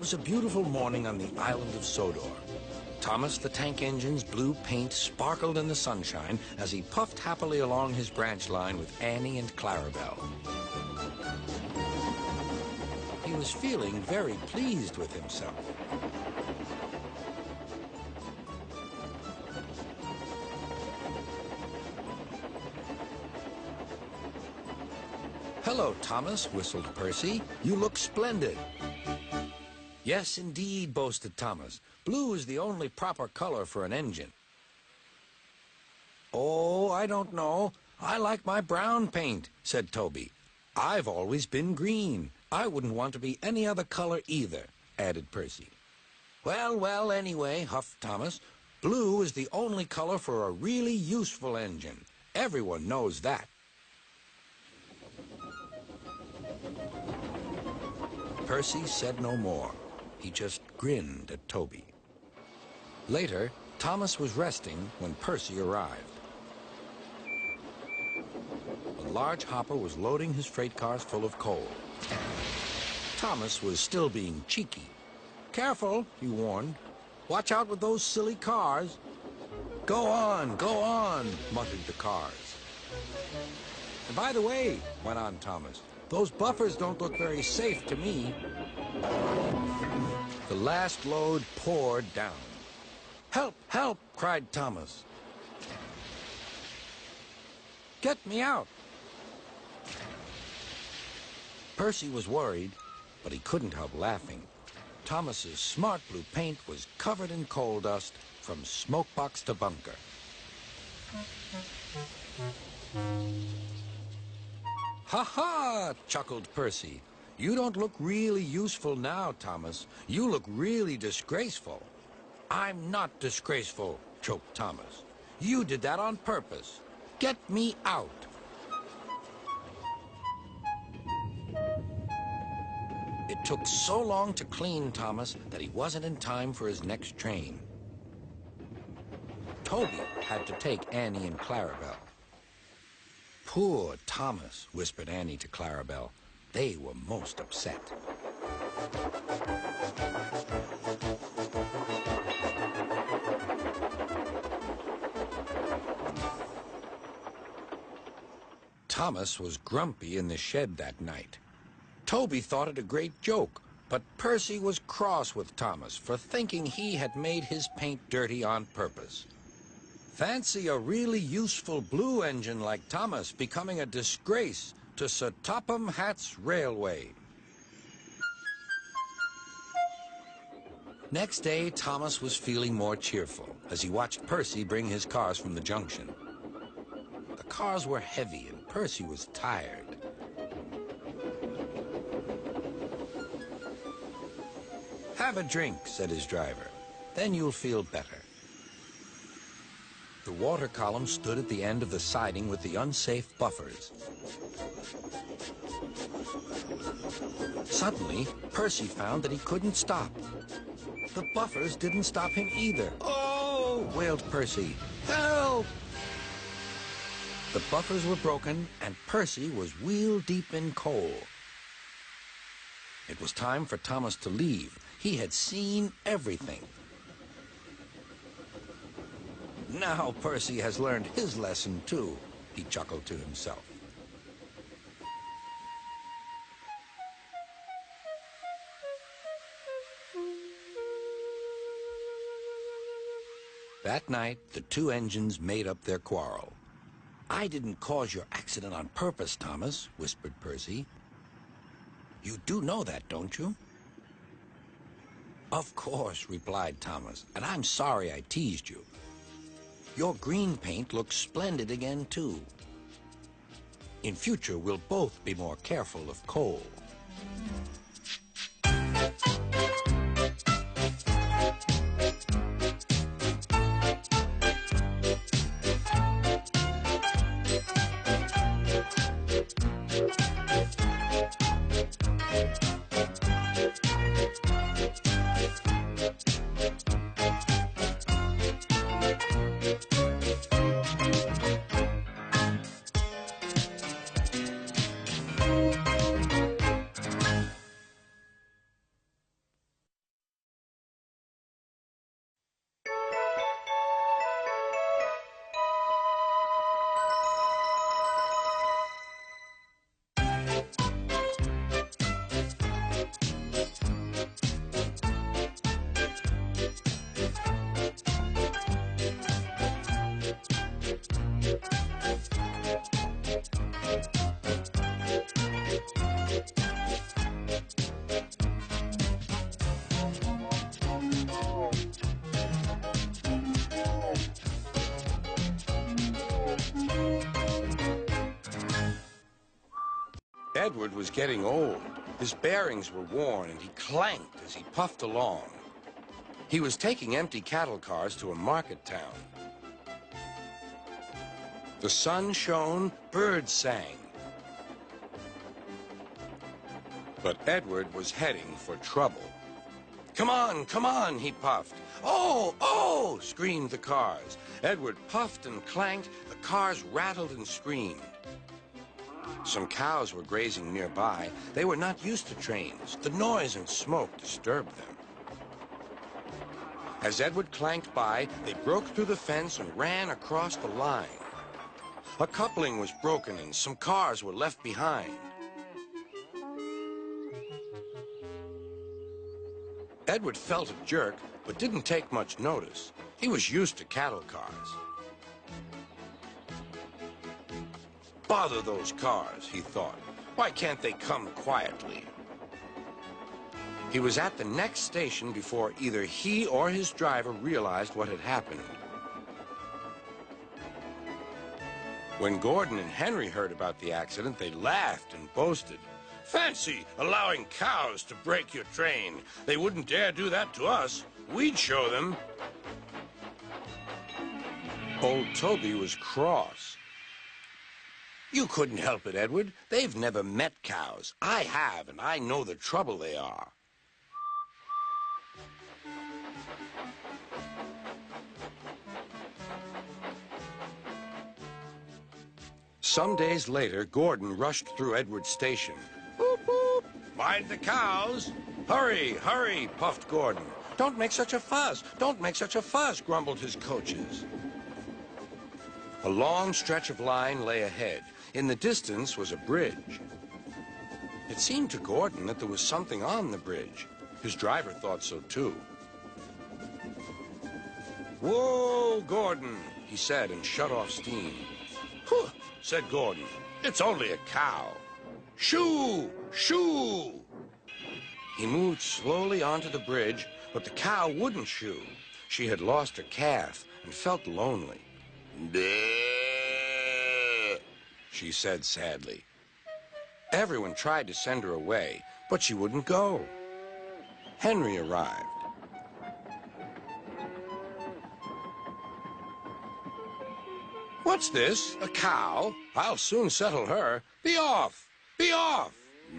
was a beautiful morning on the island of Sodor. Thomas the Tank Engine's blue paint sparkled in the sunshine as he puffed happily along his branch line with Annie and Clarabelle. He was feeling very pleased with himself. "Hello, Thomas," whistled Percy. "You look splendid." "Yes, indeed," boasted Thomas. "Blue is the only proper color for an engine." "Oh, I don't know. I like my brown paint," said Toby. "I've always been green. I wouldn't want to be any other color either," added Percy. Well, anyway," huffed Thomas, "blue is the only color for a really useful engine. Everyone knows that." Percy said no more. He just grinned at Toby. Later, Thomas was resting when Percy arrived. A large hopper was loading his freight cars full of coal. Thomas was still being cheeky. "Careful," he warned. "Watch out with those silly cars." Go on," muttered the cars. "And by the way," went on Thomas, "those buffers don't look very safe to me." The last load poured down. "Help, help," cried Thomas. "Get me out." Percy was worried, but he couldn't help laughing. Thomas's smart blue paint was covered in coal dust from smokebox to bunker. "Ha ha!" chuckled Percy. "You don't look really useful now, Thomas. You look really disgraceful." "I'm not disgraceful," choked Thomas. "You did that on purpose. Get me out." It took so long to clean Thomas that he wasn't in time for his next train. Toby had to take Annie and Clarabelle. "Poor Thomas," whispered Annie to Clarabelle. They were most upset. Thomas was grumpy in the shed that night. Toby thought it a great joke, but Percy was cross with Thomas for thinking he had made his paint dirty on purpose. Fancy a really useful blue engine like Thomas becoming a disgrace to Sir Topham Hatt's railway. Next day, Thomas was feeling more cheerful as he watched Percy bring his cars from the junction. The cars were heavy and Percy was tired. "Have a drink," said his driver. "Then you'll feel better." The water column stood at the end of the siding with the unsafe buffers. Suddenly, Percy found that he couldn't stop. The buffers didn't stop him either. "Oh!" wailed Percy. "Help!" The buffers were broken, and Percy was wheel-deep in coal. It was time for Thomas to leave. He had seen everything. "Now Percy has learned his lesson, too," he chuckled to himself. That night, the two engines made up their quarrel. "I didn't cause your accident on purpose, Thomas," whispered Percy. "You do know that, don't you?" "Of course," replied Thomas, "and I'm sorry I teased you. Your green paint looks splendid again, too. In future, we'll both be more careful of coal." Edward was getting old. His bearings were worn, and he clanked as he puffed along. He was taking empty cattle cars to a market town. The sun shone, birds sang. But Edward was heading for trouble. Come on, he puffed. Oh, oh, screamed the cars. Edward puffed and clanked. The cars rattled and screamed. Some cows were grazing nearby. They were not used to trains. The noise and smoke disturbed them. As Edward clanked by, they broke through the fence and ran across the line. A coupling was broken and some cars were left behind. Edward felt a jerk, but didn't take much notice. He was used to cattle cars. Bother those cars, he thought. Why can't they come quietly? He was at the next station before either he or his driver realized what had happened. When Gordon and Henry heard about the accident, they laughed and boasted. Fancy allowing cows to break your train. They wouldn't dare do that to us. We'd show them. Old Toby was cross. You couldn't help it, Edward. They've never met cows. I have, and I know the trouble they are. Some days later, Gordon rushed through Edward's station. Boop, boop. Mind the cows. Hurry, hurry, puffed Gordon. Don't make such a fuss. Don't make such a fuss, grumbled his coaches. A long stretch of line lay ahead. In the distance was a bridge. It seemed to Gordon that there was something on the bridge. His driver thought so too. Whoa, Gordon, he said and shut off steam. Whew, said Gordon. It's only a cow. Shoo! Shoo! He moved slowly onto the bridge, but the cow wouldn't shoo. She had lost her calf and felt lonely. Bleh, she said sadly. Everyone tried to send her away, but she wouldn't go. Henry arrived. What's this? A cow? I'll soon settle her. Be off! Be off!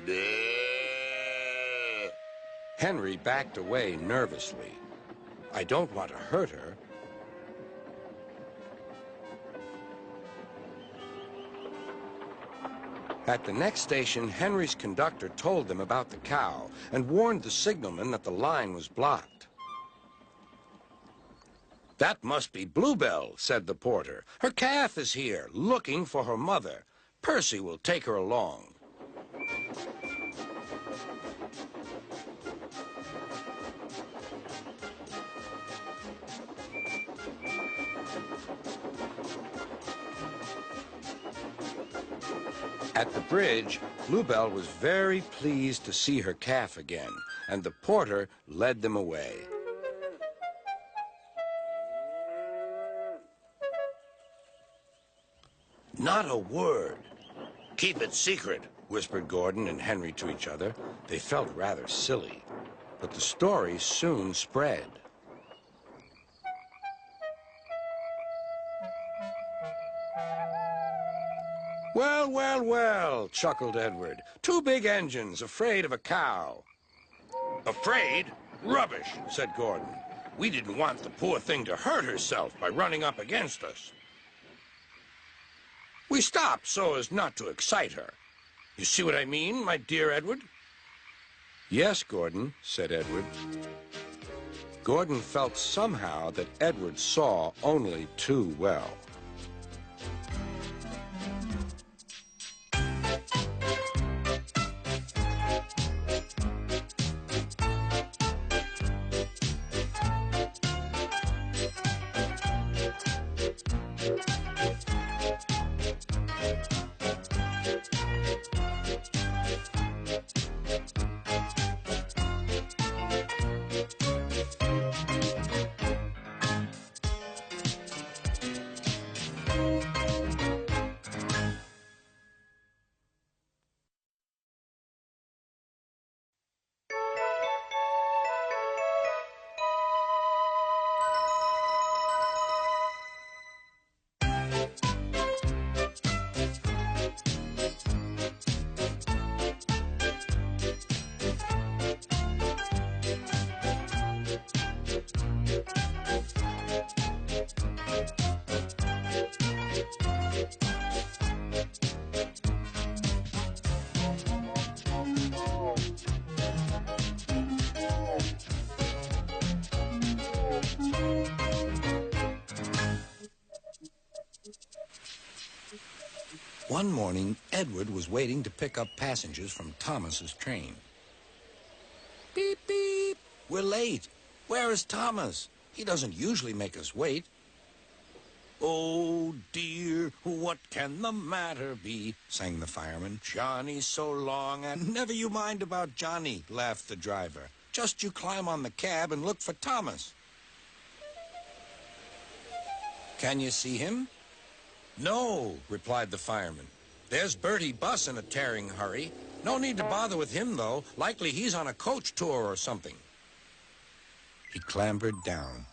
Bleh. Henry backed away nervously. I don't want to hurt her. At the next station, Henry's conductor told them about the cow and warned the signalman that the line was blocked. That must be Bluebell, said the porter. Her calf is here, looking for her mother. Percy will take her along. At the bridge, Bluebell was very pleased to see her calf again, and the porter led them away. Not a word. Keep it secret, whispered Gordon and Henry to each other. They felt rather silly, but the story soon spread. Well, well, well, chuckled Edward. Two big engines afraid of a cow. Afraid? Rubbish, said Gordon. We didn't want the poor thing to hurt herself by running up against us. We stopped so as not to excite her. You see what I mean, my dear Edward? Yes, Gordon, said Edward. Gordon felt somehow that Edward saw only too well. One morning, Edward was waiting to pick up passengers from Thomas's train. Beep, beep. We're late. Where is Thomas? He doesn't usually make us wait. Oh, dear, what can the matter be? Sang the fireman. Johnny's so long, and never you mind about Johnny, laughed the driver. Just you climb on the cab and look for Thomas. Can you see him? No, replied the fireman. There's Bertie Buss in a tearing hurry. No need to bother with him, though. Likely he's on a coach tour or something. He clambered down.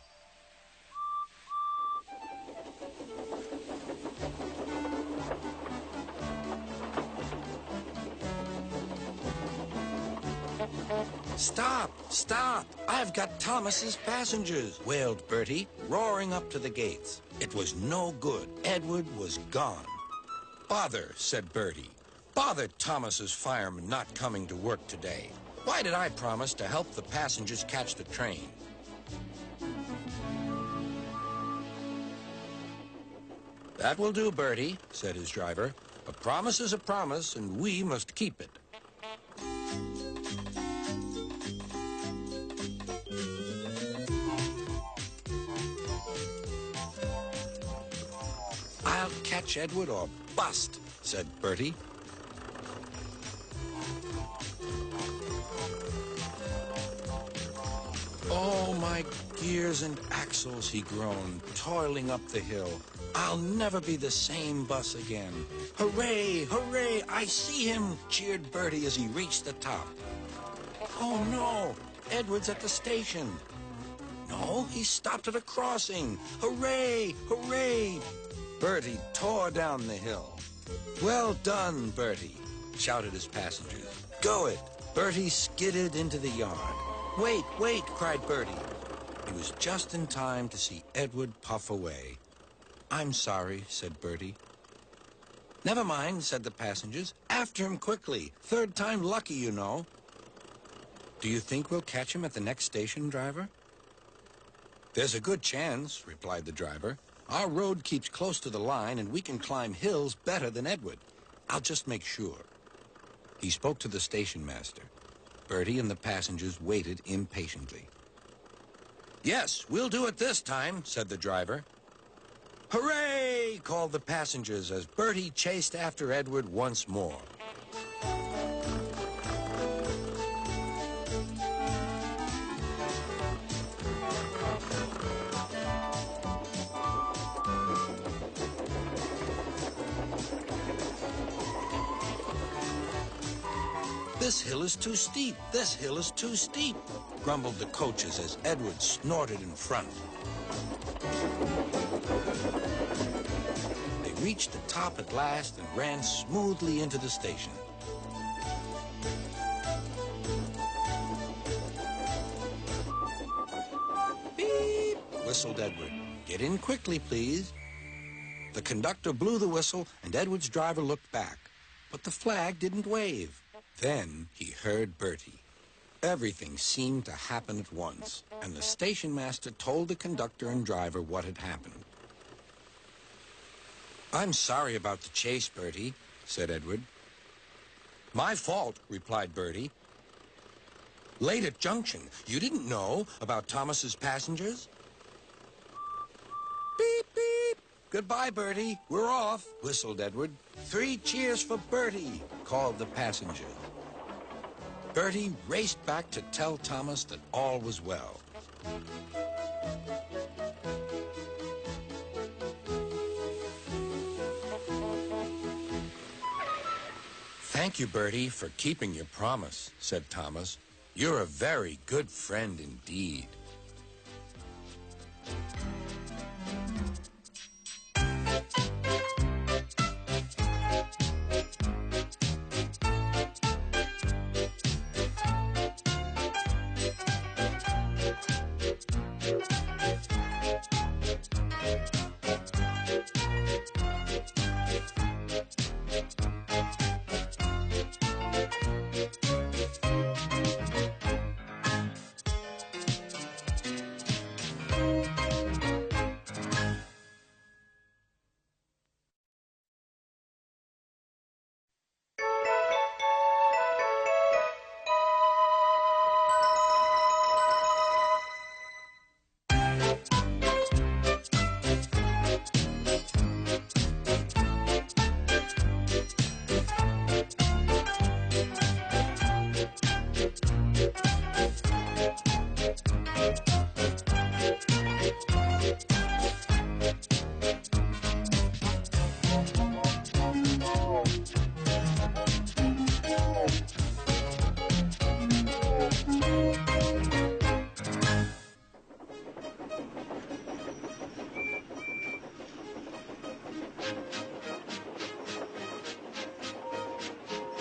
Stop! Stop! I've got Thomas's passengers, wailed Bertie, roaring up to the gates. It was no good. Edward was gone. Bother, said Bertie. Bother Thomas's fireman not coming to work today. Why did I promise to help the passengers catch the train? That will do, Bertie, said his driver. A promise is a promise, and we must keep it. I'll catch Edward or bust, said Bertie. Oh, my gears and axles, he groaned, toiling up the hill. I'll never be the same bus again. Hooray, hooray, I see him, cheered Bertie as he reached the top. Oh, no, Edward's at the station. No, he stopped at a crossing. Hooray, hooray. Bertie tore down the hill. Well done, Bertie, shouted his passengers. Go it. Bertie skidded into the yard. Wait, wait, cried Bertie. He was just in time to see Edward puff away. I'm sorry, said Bertie. Never mind, said the passengers. After him quickly. Third time lucky, you know. Do you think we'll catch him at the next station, driver? There's a good chance, replied the driver. Our road keeps close to the line, and we can climb hills better than Edward. I'll just make sure. He spoke to the station master. Bertie and the passengers waited impatiently. Yes, we'll do it this time, said the driver. Hooray! Called the passengers as Bertie chased after Edward once more. This hill is too steep. This hill is too steep, grumbled the coaches as Edward snorted in front. They reached the top at last and ran smoothly into the station. Beep, whistled Edward. Get in quickly, please. The conductor blew the whistle, and Edward's driver looked back, but the flag didn't wave. Then he heard Bertie. Everything seemed to happen at once, and the station master told the conductor and driver what had happened. I'm sorry about the chase, Bertie, said Edward. My fault, replied Bertie. Late at Junction, you didn't know about Thomas's passengers? Beep, beep. Goodbye, Bertie. We're off, whistled Edward. 3 cheers for Bertie, called the passenger. Bertie raced back to tell Thomas that all was well. Thank you, Bertie, for keeping your promise, said Thomas. You're a very good friend indeed.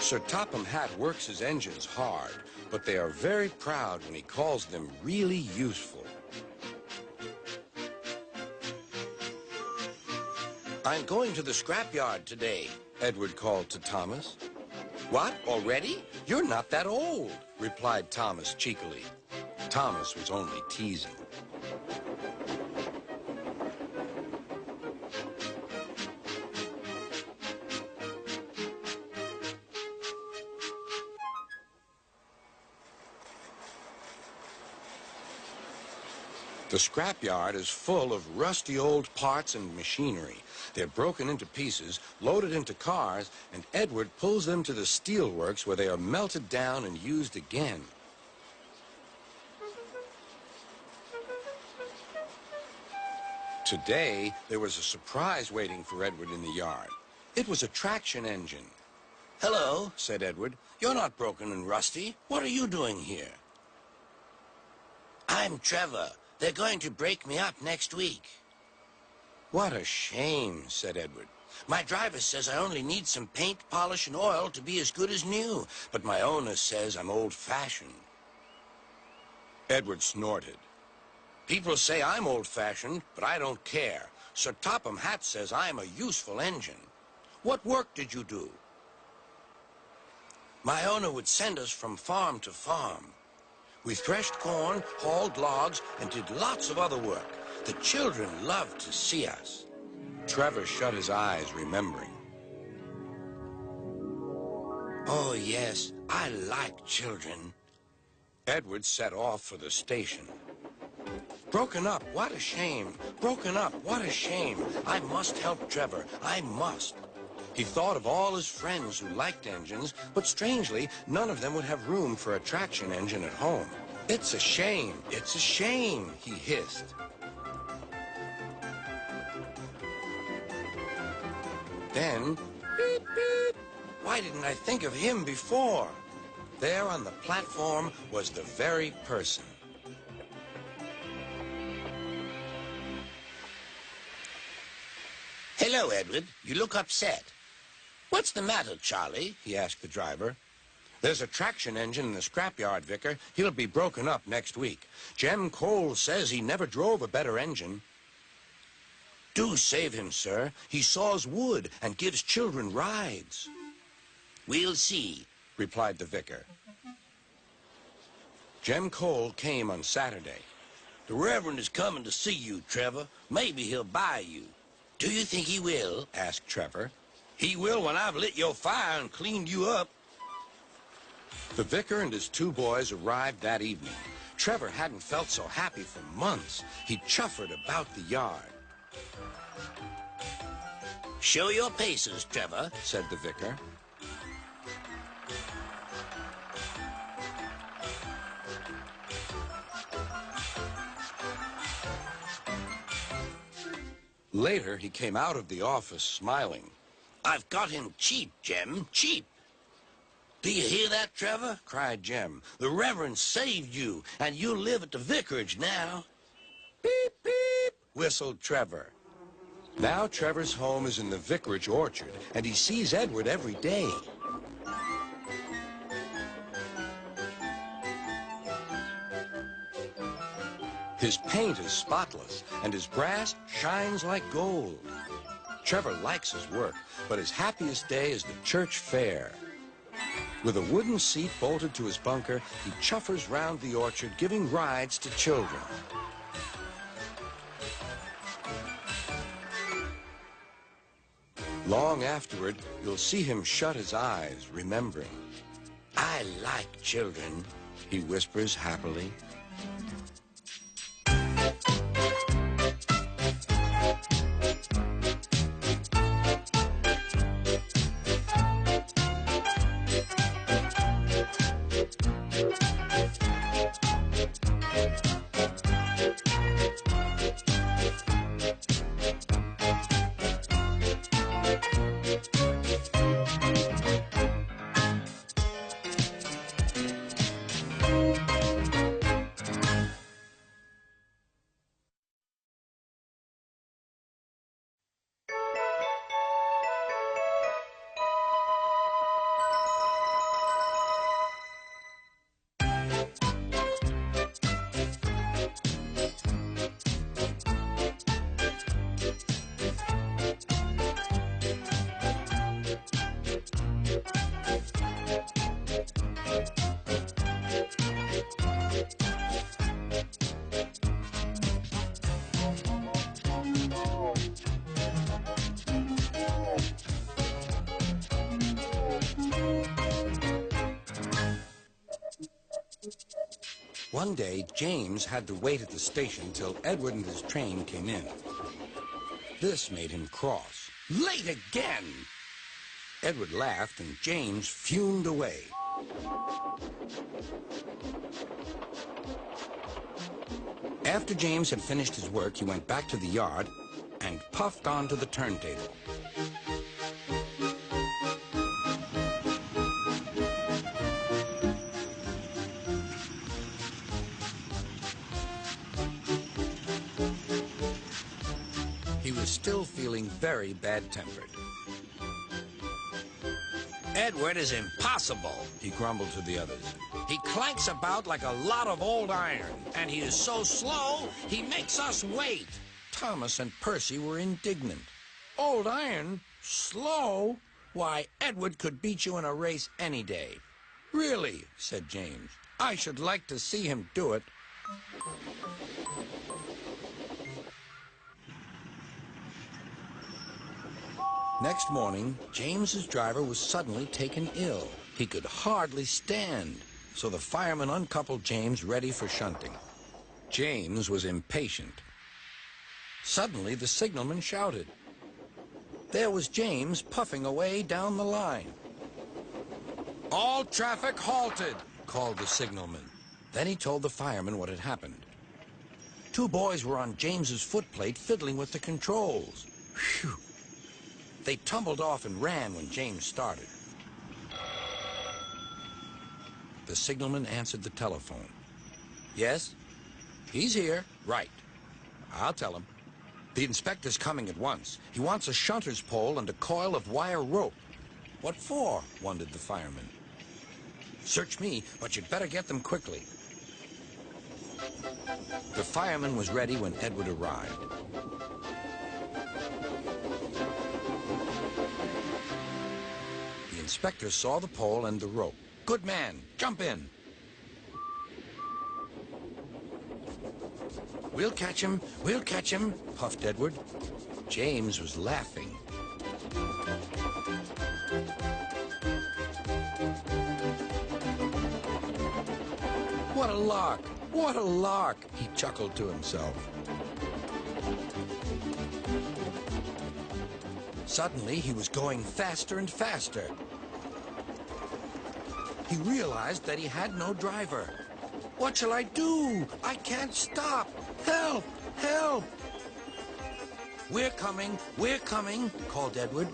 Sir Topham Hatt works his engines hard, but they are very proud when he calls them really useful. I'm going to the scrapyard today, Edward called to Thomas. What, already? You're not that old, replied Thomas cheekily. Thomas was only teasing. The scrapyard is full of rusty old parts and machinery. They're broken into pieces, loaded into cars, and Edward pulls them to the steelworks where they are melted down and used again. Today, there was a surprise waiting for Edward in the yard. It was a traction engine. Hello, said Edward. You're not broken and rusty. What are you doing here? I'm Trevor. They're going to break me up next week. What a shame, said Edward. My driver says I only need some paint, polish, and oil to be as good as new, but my owner says I'm old-fashioned. Edward snorted. People say I'm old-fashioned, but I don't care. Sir Topham Hatt says I'm a useful engine. What work did you do? My owner would send us from farm to farm. We threshed corn, hauled logs, and did lots of other work. The children loved to see us. Trevor shut his eyes, remembering. Oh, yes, I like children. Edward set off for the station. Broken up, what a shame. Broken up, what a shame. I must help Trevor, I must. He thought of all his friends who liked engines, but strangely, none of them would have room for a traction engine at home. It's a shame, he hissed. Then, beep, beep. Why didn't I think of him before? There on the platform was the very person. Hello, Edward. You look upset. What's the matter, Charlie? He asked the driver. There's a traction engine in the scrapyard, Vicar. He'll be broken up next week. Jem Cole says he never drove a better engine. Do save him, sir. He saws wood and gives children rides. We'll see, replied the vicar. Jem Cole came on Saturday. The Reverend is coming to see you, Trevor. Maybe he'll buy you. Do you think he will? Asked Trevor. He will when I've lit your fire and cleaned you up. The vicar and his two boys arrived that evening. Trevor hadn't felt so happy for months. He chuffered about the yard. Show your paces, Trevor, said the vicar. Later, he came out of the office smiling. I've got him cheap, Jem, cheap. Do you hear that, Trevor? Cried Jem. The Reverend saved you, and you'll live at the vicarage now. Beep, beep, whistled Trevor. Now Trevor's home is in the vicarage orchard, and he sees Edward every day. His paint is spotless, and his brass shines like gold. Trevor likes his work, but his happiest day is the church fair. With a wooden seat bolted to his bunker, he chuffers round the orchard, giving rides to children. Long afterward, you'll see him shut his eyes, remembering. I like children, he whispers happily. One day, James had to wait at the station till Edward and his train came in. This made him cross. Late again! Edward laughed and James fumed away. After James had finished his work, he went back to the yard and puffed onto the turntable. He was still feeling very bad-tempered. Edward is impossible, He grumbled to the others. he clanks about like a lot of old iron, and he is so slow, he makes us wait. Thomas and Percy were indignant. Old iron? Slow? Why, Edward could beat you in a race any day. Really, said James. I should like to see him do it. Next morning, James's driver was suddenly taken ill. He could hardly stand, so the fireman uncoupled James ready for shunting. James was impatient. Suddenly, the signalman shouted. There was James puffing away down the line. All traffic halted, called the signalman. Then he told the fireman what had happened. Two boys were on James's footplate fiddling with the controls. Phew! They tumbled off and ran when James started. The signalman answered the telephone. Yes? He's here. Right. I'll tell him. The inspector's coming at once. He wants a shunter's pole and a coil of wire rope. What for? Wondered the fireman. Search me, but you'd better get them quickly. The fireman was ready when Edward arrived. The inspector saw the pole and the rope. Good man, jump in. We'll catch him, puffed Edward. James was laughing. What a lark, what a lark, he chuckled to himself. Suddenly, he was going faster and faster. He realized that he had no driver. What shall I do? I can't stop. Help! Help! We're coming, called Edward.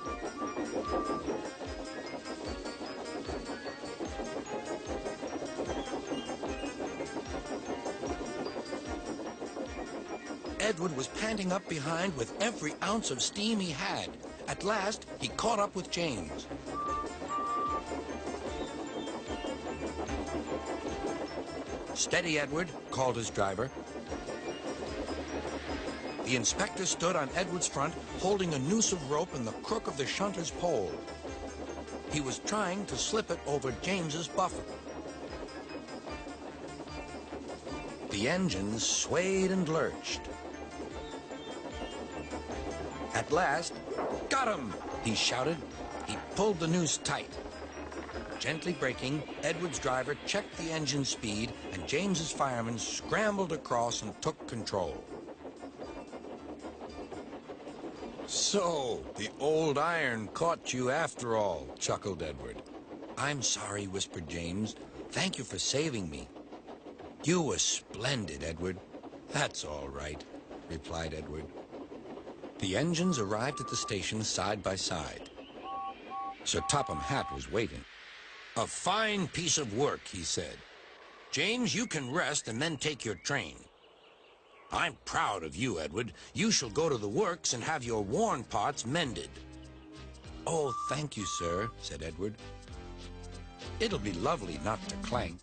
Edward was panting up behind with every ounce of steam he had. At last, he caught up with James. Steady, Edward, called his driver. The inspector stood on Edward's front, holding a noose of rope in the crook of the shunter's pole. He was trying to slip it over James's buffer. The engines swayed and lurched. At last, got him, he shouted. He pulled the noose tight. Gently braking, Edward's driver checked the engine speed, and James's fireman scrambled across and took control. So, the old iron caught you after all, chuckled Edward. I'm sorry, whispered James. Thank you for saving me. You were splendid, Edward. That's all right, replied Edward. The engines arrived at the station side by side. Sir Topham Hatt was waiting. A fine piece of work, he said. James, you can rest and then take your train. I'm proud of you, Edward. You shall go to the works and have your worn parts mended. Oh, thank you, sir, said Edward. It'll be lovely not to clank.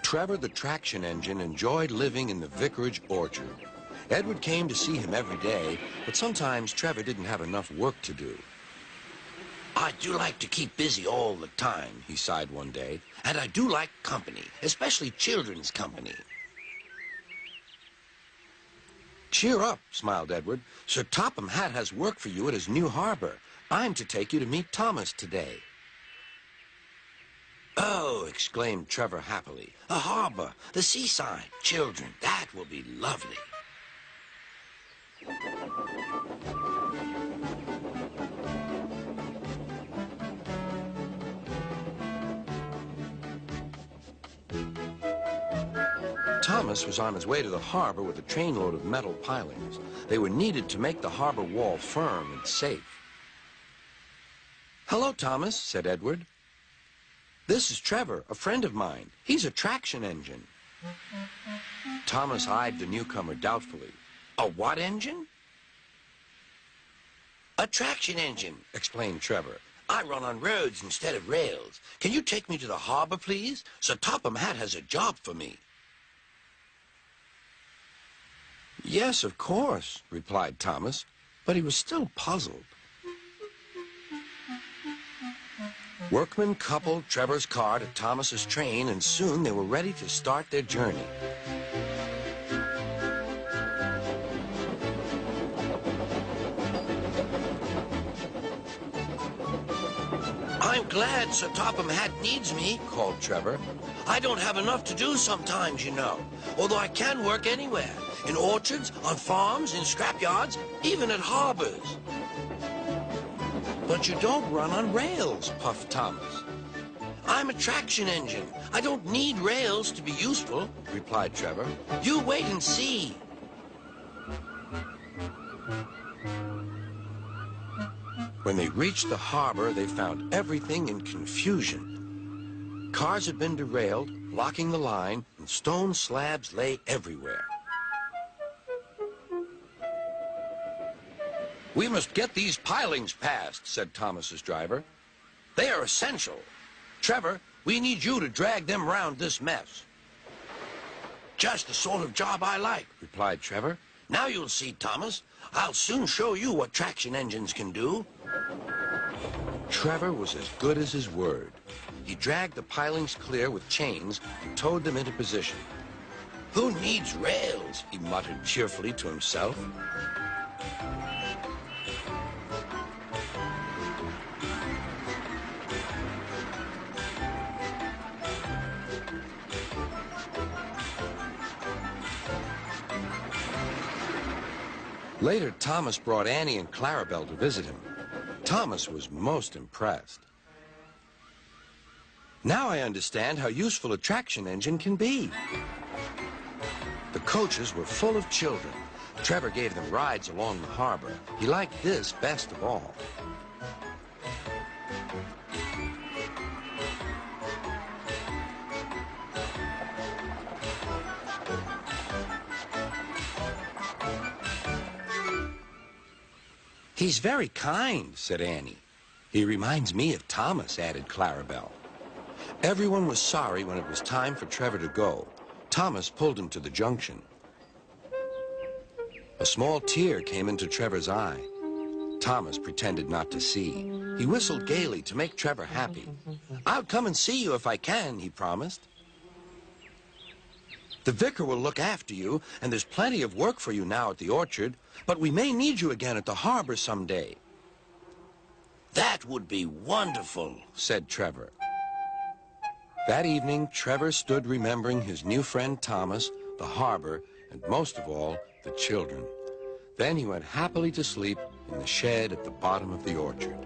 Trevor the traction engine enjoyed living in the vicarage orchard. Edward came to see him every day, but sometimes Trevor didn't have enough work to do. I do like to keep busy all the time, He sighed one day. and I do like company, especially children's company. Cheer up, smiled Edward. Sir Topham Hatt has work for you at his new harbor. I'm to take you to meet Thomas today. Oh, exclaimed Trevor happily. A harbor, the seaside, children, that will be lovely. Thomas was on his way to the harbor with a trainload of metal pilings. They were needed to make the harbor wall firm and safe. Hello, Thomas, said Edward. This is Trevor, a friend of mine. He's a traction engine. Thomas eyed the newcomer doubtfully. A what engine? A traction engine, explained Trevor. I run on roads instead of rails. Can you take me to the harbor, please? Sir Topham Hatt has a job for me. Yes, of course, replied Thomas, but he was still puzzled. Workmen coupled Trevor's car to Thomas's train, and soon they were ready to start their journey. I'm glad Sir Topham Hatt needs me, Called Trevor. I don't have enough to do sometimes, you know, although I can work anywhere, in orchards, on farms, in scrapyards, even at harbors. But you don't run on rails, puffed Thomas. I'm a traction engine. I don't need rails to be useful, Replied Trevor. You wait and see. When they reached the harbor, they found everything in confusion. Cars had been derailed, blocking the line, and stone slabs lay everywhere. We must get these pilings past, said Thomas's driver. They are essential. Trevor, we need you to drag them round this mess. Just the sort of job I like, Replied Trevor. Now you'll see, Thomas. I'll soon show you what traction engines can do. Trevor was as good as his word. He dragged the pilings clear with chains and towed them into position. Who needs rails? He muttered cheerfully to himself. Later, Thomas brought Annie and Clarabelle to visit him. Thomas was most impressed. Now I understand how useful a traction engine can be. The coaches were full of children. Trevor gave them rides along the harbor. He liked this best of all. He's very kind, said Annie. He reminds me of Thomas, added Clarabelle. Everyone was sorry when it was time for Trevor to go. Thomas pulled him to the junction. A small tear came into Trevor's eye. Thomas pretended not to see. He whistled gaily to make Trevor happy. I'll come and see you if I can, he promised. The vicar will look after you, and there's plenty of work for you now at the orchard, but we may need you again at the harbor someday. That would be wonderful, said Trevor. That evening, Trevor stood remembering his new friend Thomas, the harbor, and most of all, the children. Then he went happily to sleep in the shed at the bottom of the orchard.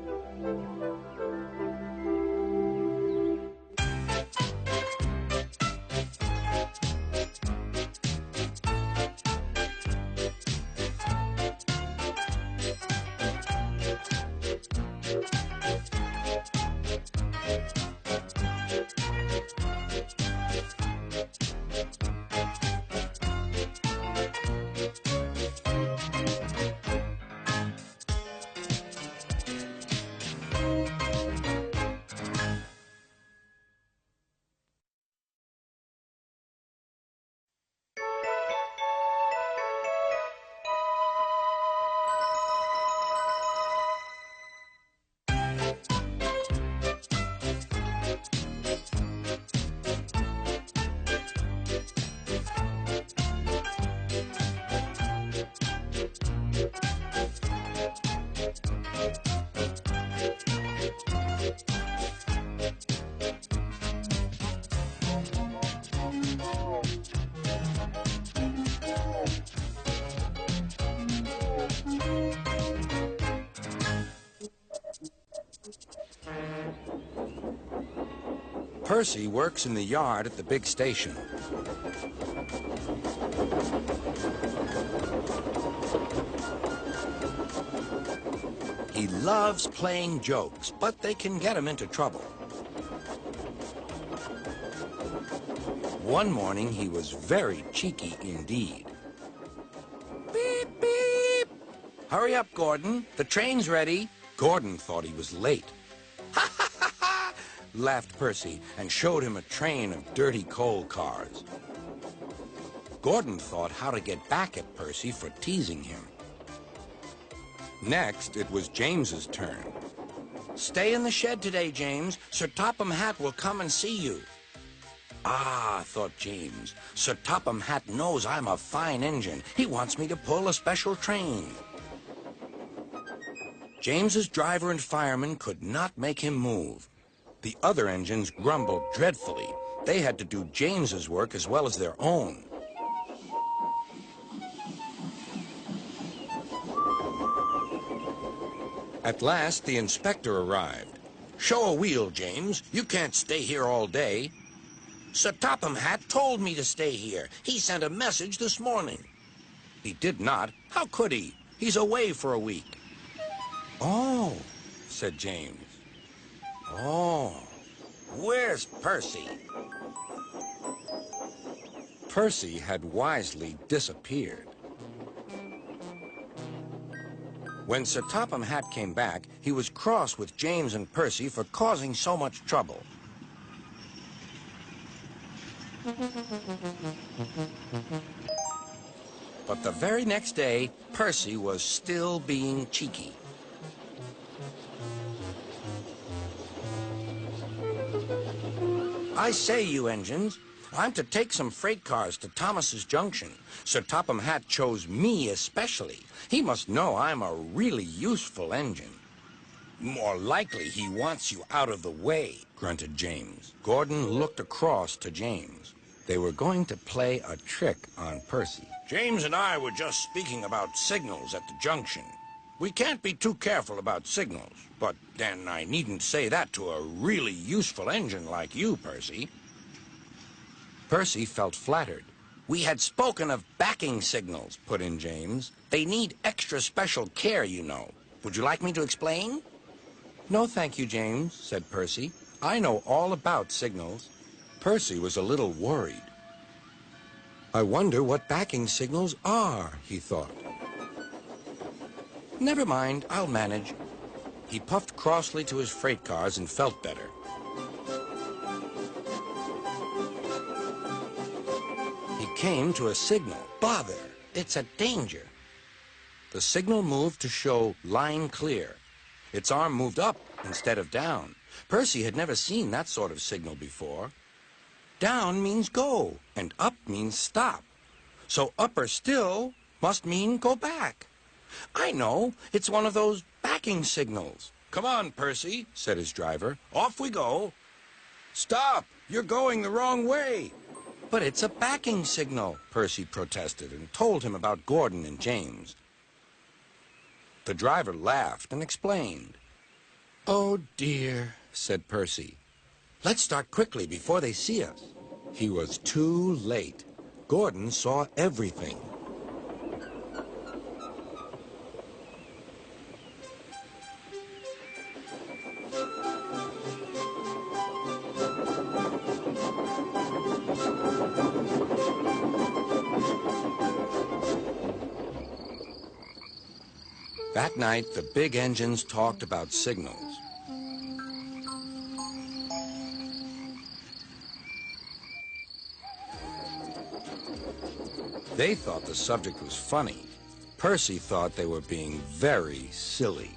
Percy works in the yard at the big station. He loves playing jokes, but they can get him into trouble. One morning, he was very cheeky indeed. Beep, beep! Hurry up, Gordon. The train's ready. Gordon thought he was late. Ha, ha, ha, ha! Laughed Percy and showed him a train of dirty coal cars. Gordon thought how to get back at Percy for teasing him. Next, it was James's turn. Stay in the shed today, James. Sir Topham Hatt will come and see you. Ah, thought James, Sir Topham Hatt knows I'm a fine engine. He wants me to pull a special train. James's driver and fireman could not make him move. The other engines grumbled dreadfully. They had to do James's work as well as their own. At last, the inspector arrived. Show a wheel, James. You can't stay here all day. Sir Topham Hatt told me to stay here. He sent a message this morning. He did not. How could he? He's away for a week. Oh, said James. Oh, where's Percy? Percy had wisely disappeared. When Sir Topham Hatt came back, he was cross with James and Percy for causing so much trouble. But the very next day, Percy was still being cheeky. I say, you engines, I'm to take some freight cars to Thomas's Junction. Sir Topham Hatt chose me especially. He must know I'm a really useful engine. More likely he wants you out of the way, grunted James. Gordon looked across to James. They were going to play a trick on Percy. James and I were just speaking about signals at the junction. We can't be too careful about signals, but then I needn't say that to a really useful engine like you, Percy. Percy felt flattered. We had spoken of backing signals, put in James. They need extra special care, you know. Would you like me to explain? No, thank you, James, said Percy. I know all about signals. Percy was a little worried. I wonder what backing signals are, he thought. Never mind, I'll manage. He puffed crossly to his freight cars and felt better. He came to a signal. Bother, it's a danger. The signal moved to show line clear. Its arm moved up instead of down. Percy had never seen that sort of signal before. Down means go, and up means stop. So upper still must mean go back. I know, it's one of those backing signals. Come on, Percy, said his driver. Off we go. Stop, you're going the wrong way. But it's a backing signal, Percy protested and told him about Gordon and James. The driver laughed and explained. Oh, dear, said Percy. Let's start quickly before they see us. He was too late. Gordon saw everything. That night, the big engines talked about signals. They thought the subject was funny. Percy thought they were being very silly.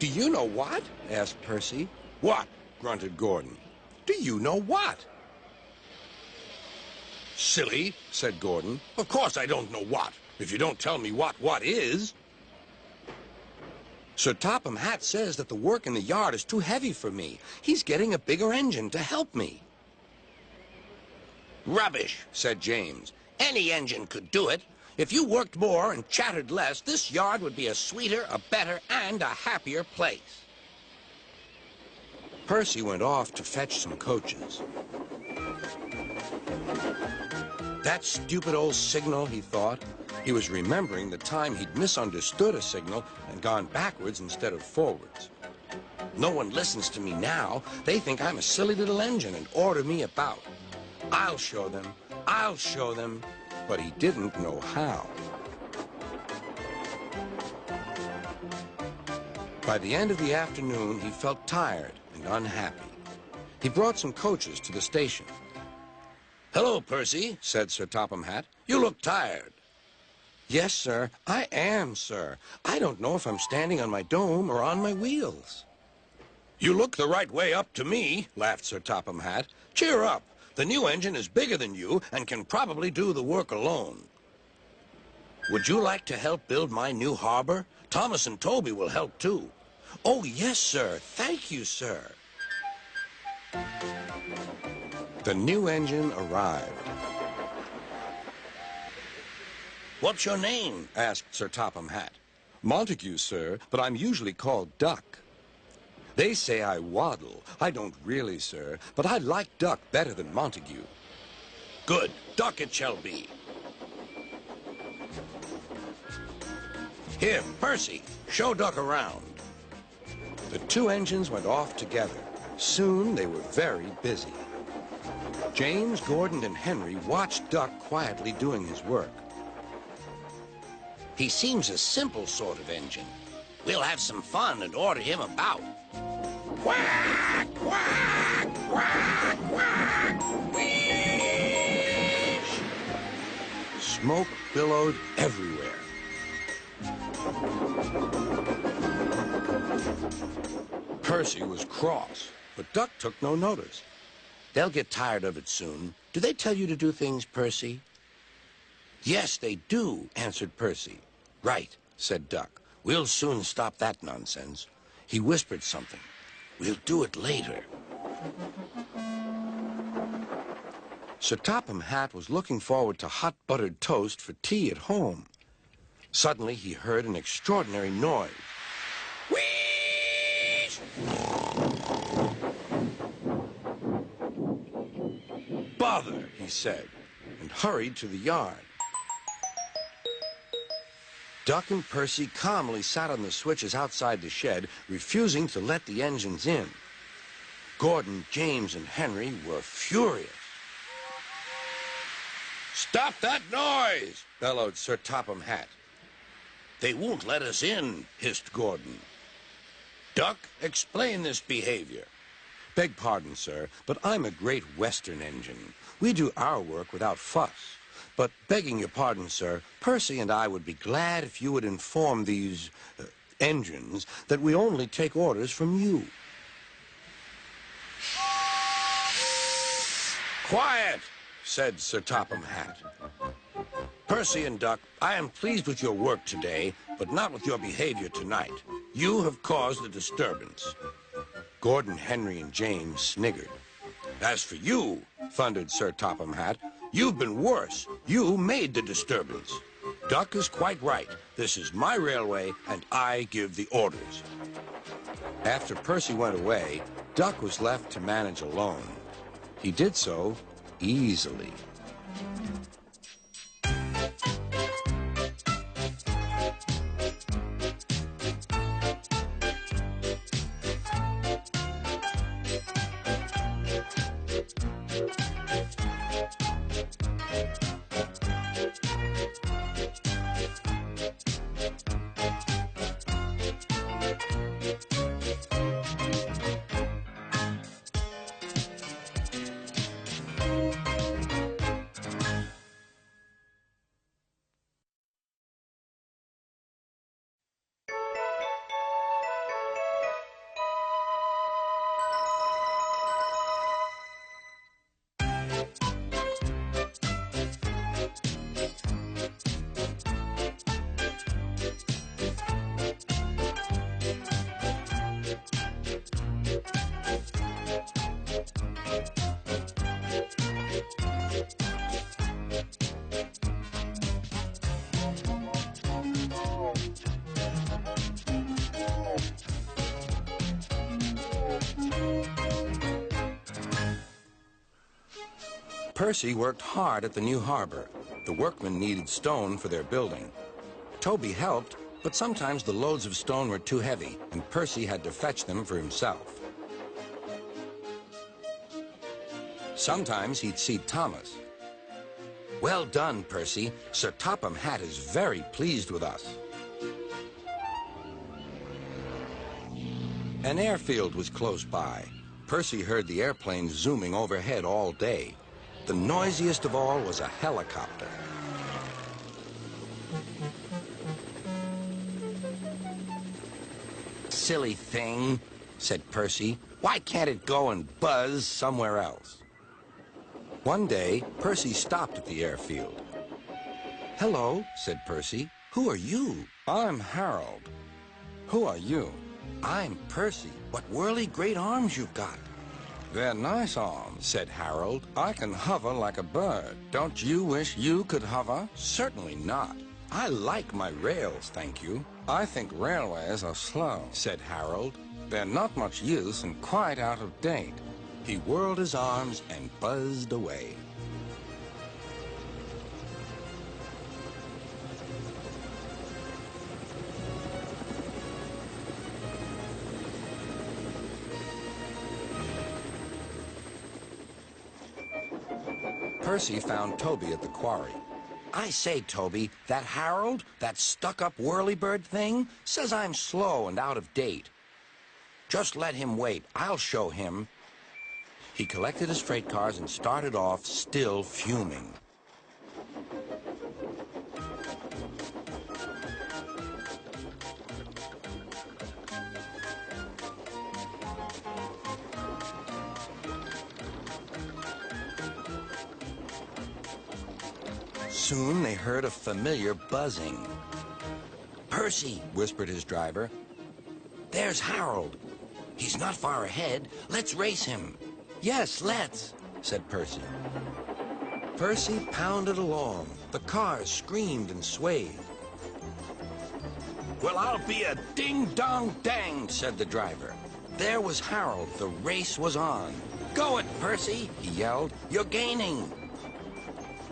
Do you know what? Asked Percy. What? Grunted Gordon. Do you know what? Silly, said Gordon. Of course I don't know what, if you don't tell me what is. Sir Topham Hatt says that the work in the yard is too heavy for me. He's getting a bigger engine to help me. Rubbish, said James. Any engine could do it. If you worked more and chattered less, this yard would be a sweeter, a better, and a happier place. Percy went off to fetch some coaches. That stupid old signal, he thought. He was remembering the time he'd misunderstood a signal and gone backwards instead of forwards. No one listens to me now. They think I'm a silly little engine and order me about. I'll show them. I'll show them. But he didn't know how. By the end of the afternoon, he felt tired and unhappy. He brought some coaches to the station. Hello, Percy, said Sir Topham Hatt. You look tired. Yes, sir, I am, sir. I don't know if I'm standing on my dome or on my wheels. You look the right way up to me, laughed Sir Topham Hatt. Cheer up. The new engine is bigger than you and can probably do the work alone. Would you like to help build my new harbor? Thomas and Toby will help too. Oh, yes, sir. Thank you, sir. The new engine arrived. What's your name? Asked Sir Topham Hatt. Montague, sir, but I'm usually called Duck. They say I waddle. I don't really, sir, but I like Duck better than Montague. Good. Duck it shall be. Here, Percy, show Duck around. The two engines went off together. Soon they were very busy. James, Gordon, and Henry watched Duck quietly doing his work. He seems a simple sort of engine. We'll have some fun and order him about. Quack, quack, quack, quack, whoosh! Smoke billowed everywhere. Percy was cross, but Duck took no notice. They'll get tired of it soon. Do they tell you to do things, Percy? Yes, they do, answered Percy. Right, said Duck. We'll soon stop that nonsense. He whispered something. We'll do it later. Sir Topham Hatt was looking forward to hot buttered toast for tea at home. Suddenly he heard an extraordinary noise. Wheeze! Bother, he said, and hurried to the yard. Duck and Percy calmly sat on the switches outside the shed, refusing to let the engines in. Gordon, James, and Henry were furious. Stop that noise! Bellowed Sir Topham Hatt. They won't let us in, hissed Gordon. Duck, explain this behavior. Beg pardon, sir, but I'm a great Western engine. We do our work without fuss. But begging your pardon, sir, Percy and I would be glad if you would inform these engines that we only take orders from you. Quiet, said Sir Topham Hatt. Percy and Duck, I am pleased with your work today, but not with your behavior tonight. You have caused a disturbance. Gordon, Henry, and James sniggered. As for you, thundered Sir Topham Hatt, you've been worse. You made the disturbance. Duck is quite right. This is my railway, and I give the orders. After Percy went away, Duck was left to manage alone. He did so easily. Percy worked hard at the new harbor. The workmen needed stone for their building. Toby helped, but sometimes the loads of stone were too heavy, and Percy had to fetch them for himself. Sometimes he'd see Thomas. "Well done, Percy. Sir Topham Hatt is very pleased with us." An airfield was close by. Percy heard the airplanes zooming overhead all day. The noisiest of all was a helicopter. "Silly thing," said Percy. "Why can't it go and buzz somewhere else?" One day, Percy stopped at the airfield. "Hello," said Percy. "Who are you?" "I'm Harold." "Who are you?" "I'm Percy. What whirly great arms you've got." "They're nice arms," said Harold. "I can hover like a bird. Don't you wish you could hover?" "Certainly not. I like my rails, thank you." "I think railways are slow," said Harold. "They're not much use and quite out of date." He whirled his arms and buzzed away. Percy found Toby at the quarry. "I say, Toby, that Harold, that stuck-up whirlybird thing, says I'm slow and out of date. Just let him wait. I'll show him." He collected his freight cars and started off, still fuming. Soon they heard a familiar buzzing. "Percy," whispered his driver. "There's Harold. He's not far ahead. Let's race him." "Yes, let's," said Percy. Percy pounded along. The cars screamed and swayed. "Well, I'll be a ding-dong-dang," said the driver. There was Harold. The race was on. "Go it, Percy," he yelled. "You're gaining."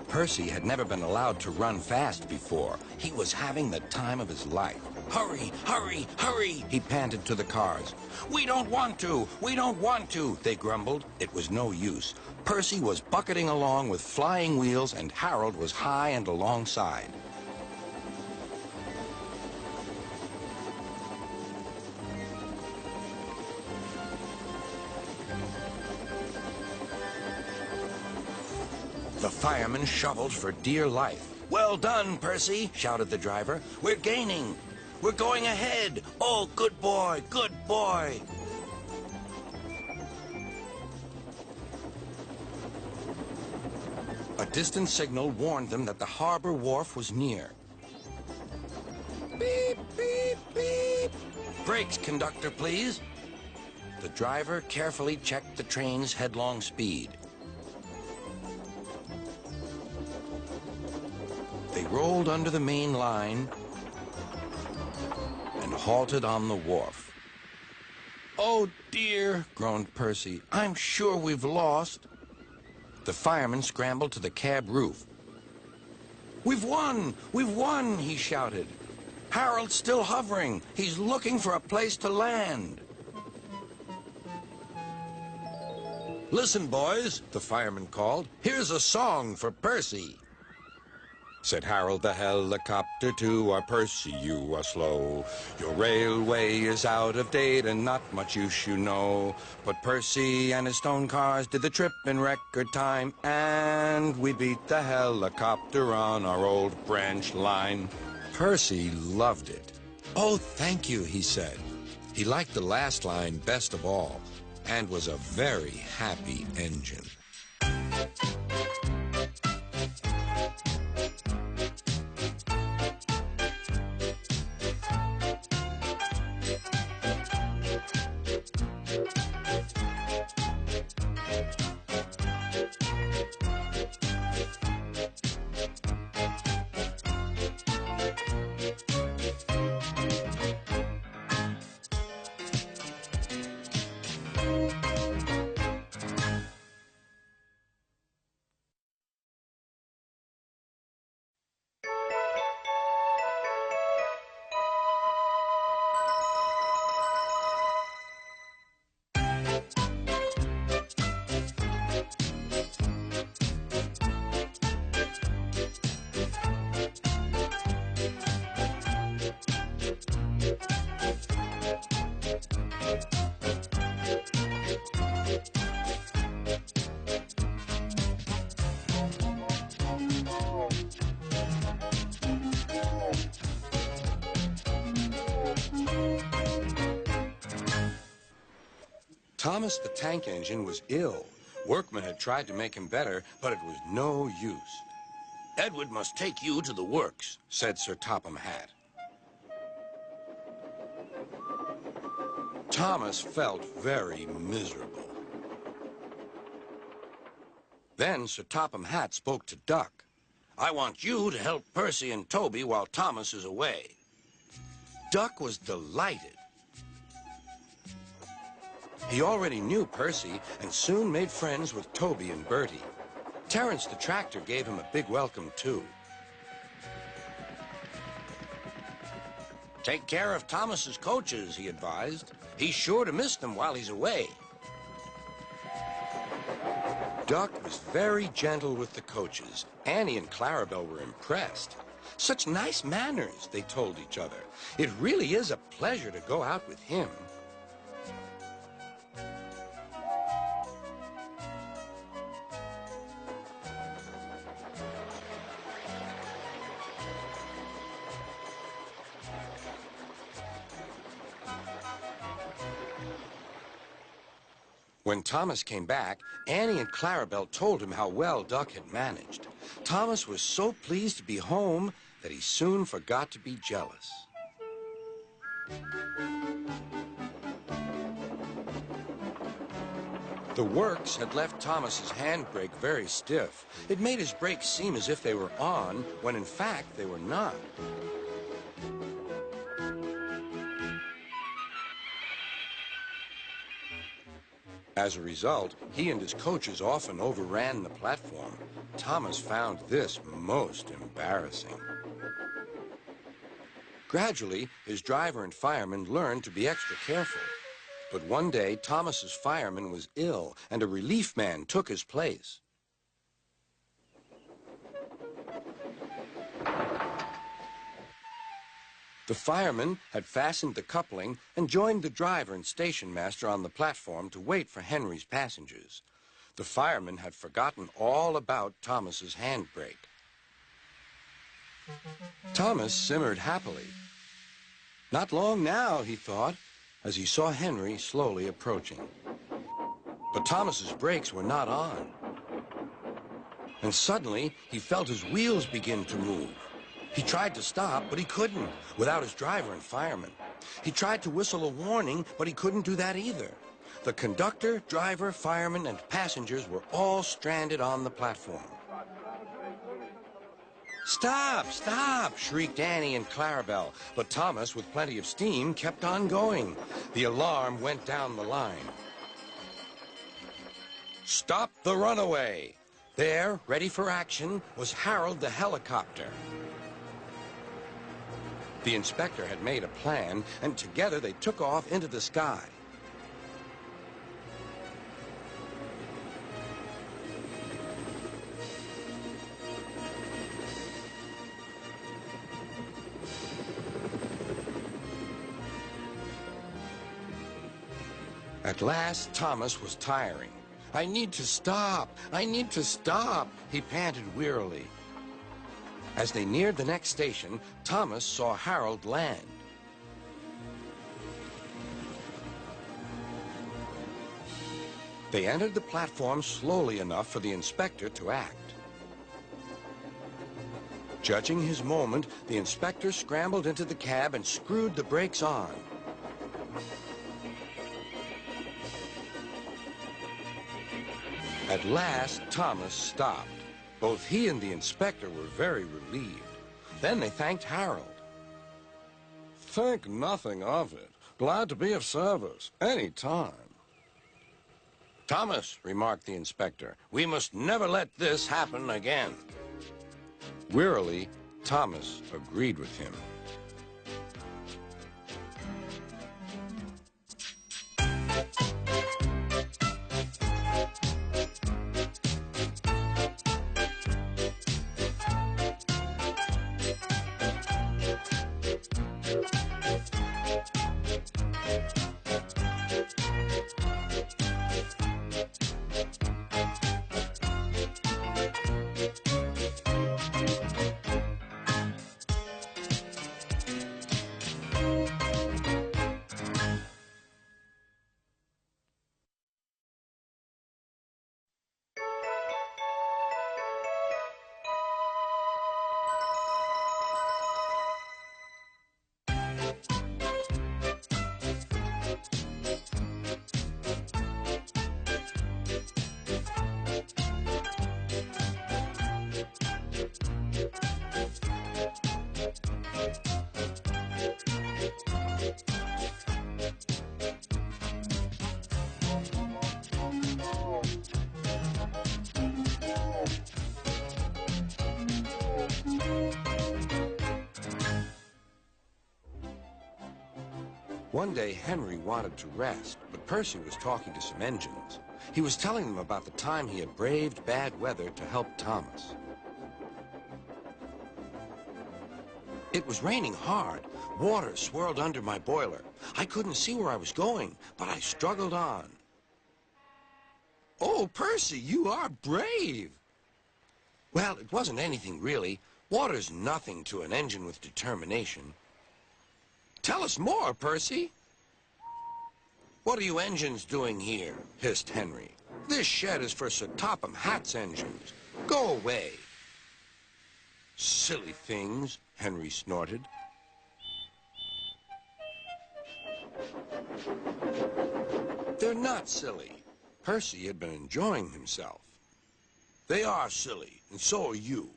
Percy had never been allowed to run fast before. He was having the time of his life. "Hurry, hurry, hurry," he panted to the cars. "We don't want to, we don't want to," they grumbled. It was no use. Percy was bucketing along with flying wheels, and Harold was high and alongside. The firemen shoveled for dear life. "Well done, Percy," shouted the driver. "We're gaining. We're going ahead. Oh, good boy, good boy." A distant signal warned them that the harbor wharf was near. "Beep, beep, beep. Brakes, conductor, please." The driver carefully checked the train's headlong speed. They rolled under the main line and halted on the wharf. "Oh, dear," groaned Percy. "I'm sure we've lost." The fireman scrambled to the cab roof. "We've won! We've won!" he shouted. "Harold's still hovering. He's looking for a place to land." "Listen, boys," the fireman called. "Here's a song for Percy." Said Harold the helicopter to our Percy, "You are slow. Your railway is out of date and not much use, you know. But Percy and his stone cars did the trip in record time, and we beat the helicopter on our old branch line." Percy loved it. "Oh, thank you," he said. He liked the last line best of all, and was a very happy engine. Thomas the tank engine was ill. Workmen had tried to make him better, but it was no use. Edward must take you to the works, said Sir Topham Hatt. Thomas felt very miserable. Then Sir Topham Hatt spoke to Duck. I want you to help Percy and Toby while Thomas is away. Duck was delighted. He already knew Percy and soon made friends with Toby and Bertie. Terence the tractor gave him a big welcome, too. Take care of Thomas's coaches, he advised. He's sure to miss them while he's away. Duck was very gentle with the coaches. Annie and Clarabelle were impressed. Such nice manners, they told each other. It really is a pleasure to go out with him. When Thomas came back, Annie and Clarabelle told him how well Duck had managed. Thomas was so pleased to be home that he soon forgot to be jealous. The works had left Thomas's handbrake very stiff. It made his brakes seem as if they were on, when in fact they were not. As a result, he and his coaches often overran the platform. Thomas found this most embarrassing. Gradually, his driver and firemen learned to be extra careful. But one day, Thomas's fireman was ill, and a relief man took his place. The fireman had fastened the coupling and joined the driver and station master on the platform to wait for Henry's passengers. The fireman had forgotten all about Thomas's handbrake. Thomas simmered happily. Not long now, he thought, as he saw Henry slowly approaching. But Thomas's brakes were not on. And suddenly, he felt his wheels begin to move. He tried to stop, but he couldn't, without his driver and fireman. He tried to whistle a warning, but he couldn't do that either. The conductor, driver, fireman, and passengers were all stranded on the platform. "Stop! Stop!" shrieked Annie and Clarabelle. But Thomas, with plenty of steam, kept on going. The alarm went down the line. "Stop the runaway!" There, ready for action, was Harold the helicopter. The inspector had made a plan, and together they took off into the sky. At last, Thomas was tiring. "I need to stop! I need to stop!" he panted wearily. As they neared the next station, Thomas saw Harold land. They entered the platform slowly enough for the inspector to act. Judging his moment, the inspector scrambled into the cab and screwed the brakes on. At last, Thomas stopped. Both he and the inspector were very relieved. Then they thanked Harold. "Think nothing of it. Glad to be of service. Any time." "Thomas," remarked the inspector, "we must never let this happen again." Wearily, Thomas agreed with him. One day, Henry wanted to rest, but Percy was talking to some engines. He was telling them about the time he had braved bad weather to help Thomas. It was raining hard. Water swirled under my boiler. I couldn't see where I was going, but I struggled on. Oh, Percy, you are brave. Well, it wasn't anything really. Water's nothing to an engine with determination. Tell us more, Percy. What are you engines doing here? Hissed Henry. This shed is for Sir Topham Hatt's engines. Go away. Silly things, Henry snorted. They're not silly. Percy had been enjoying himself. They are silly, and so are you.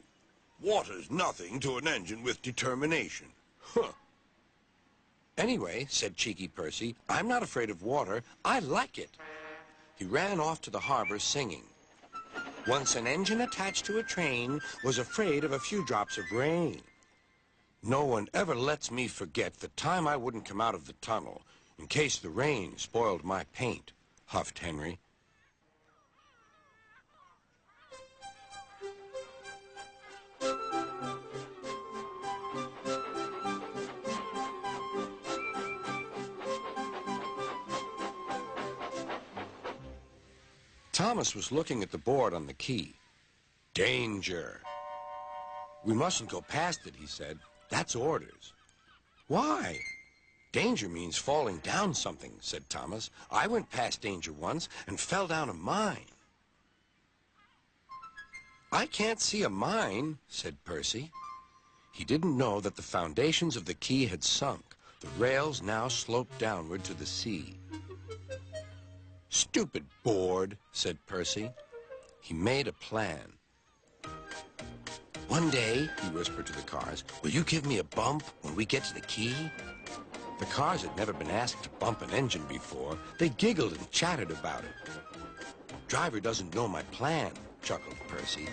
Water's nothing to an engine with determination. Huh. Anyway, said cheeky Percy, I'm not afraid of water. I like it. He ran off to the harbor singing. Once an engine attached to a train was afraid of a few drops of rain. No one ever lets me forget the time I wouldn't come out of the tunnel in case the rain spoiled my paint, huffed Henry. Thomas was looking at the board on the key. Danger. We mustn't go past it, he said. That's orders. Why? Danger means falling down something, said Thomas. I went past danger once and fell down a mine. I can't see a mine, said Percy. He didn't know that the foundations of the quay had sunk. The rails now sloped downward to the sea. Stupid board, said Percy. He made a plan. One day, he whispered to the cars, will you give me a bump when we get to the quay? The cars had never been asked to bump an engine before. They giggled and chattered about it. Driver doesn't know my plan, chuckled Percy.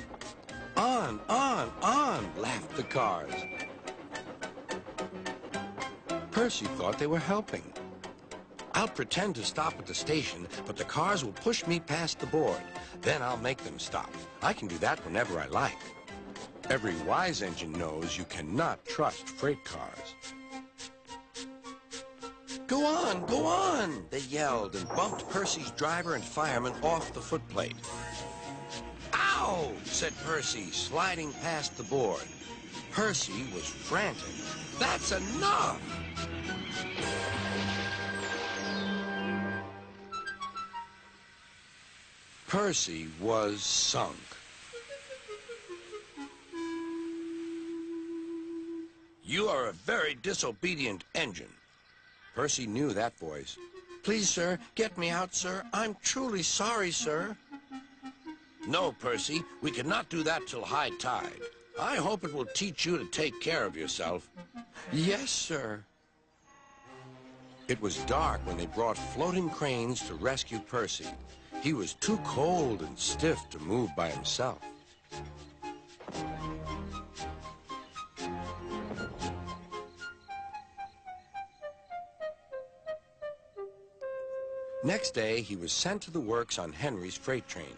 On, laughed the cars. Percy thought they were helping. I'll pretend to stop at the station, but the cars will push me past the board. Then I'll make them stop. I can do that whenever I like. Every wise engine knows you cannot trust freight cars. Go on, they yelled and bumped Percy's driver and fireman off the footplate. Ow, said Percy, sliding past the board. Percy was frantic. That's enough! Percy was sunk. You are a very disobedient engine. Percy knew that voice. Please, sir, get me out, sir. I'm truly sorry, sir. No, Percy, we cannot do that till high tide. I hope it will teach you to take care of yourself. Yes, sir. It was dark when they brought floating cranes to rescue Percy. He was too cold and stiff to move by himself. Next day, he was sent to the works on Henry's freight train.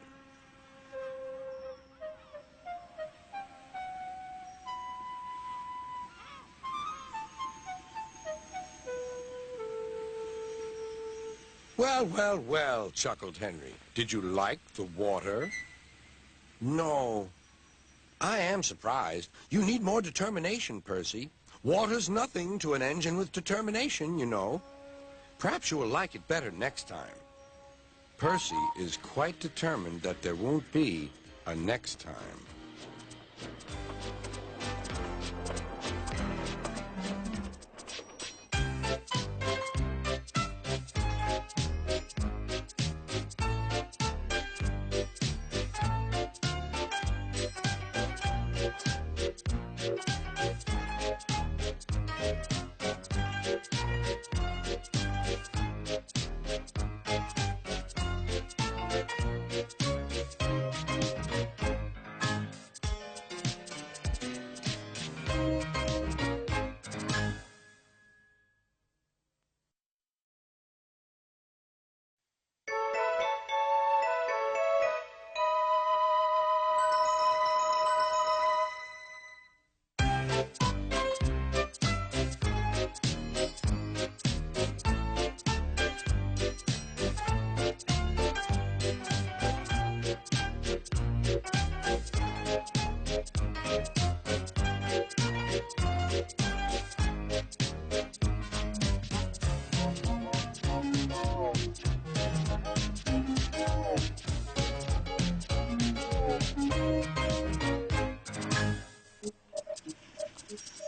Well, chuckled Henry. Did you like the water? No. I am surprised. You need more determination, Percy. Water's nothing to an engine with determination, you know. Perhaps you will like it better next time. Percy is quite determined that there won't be a next time.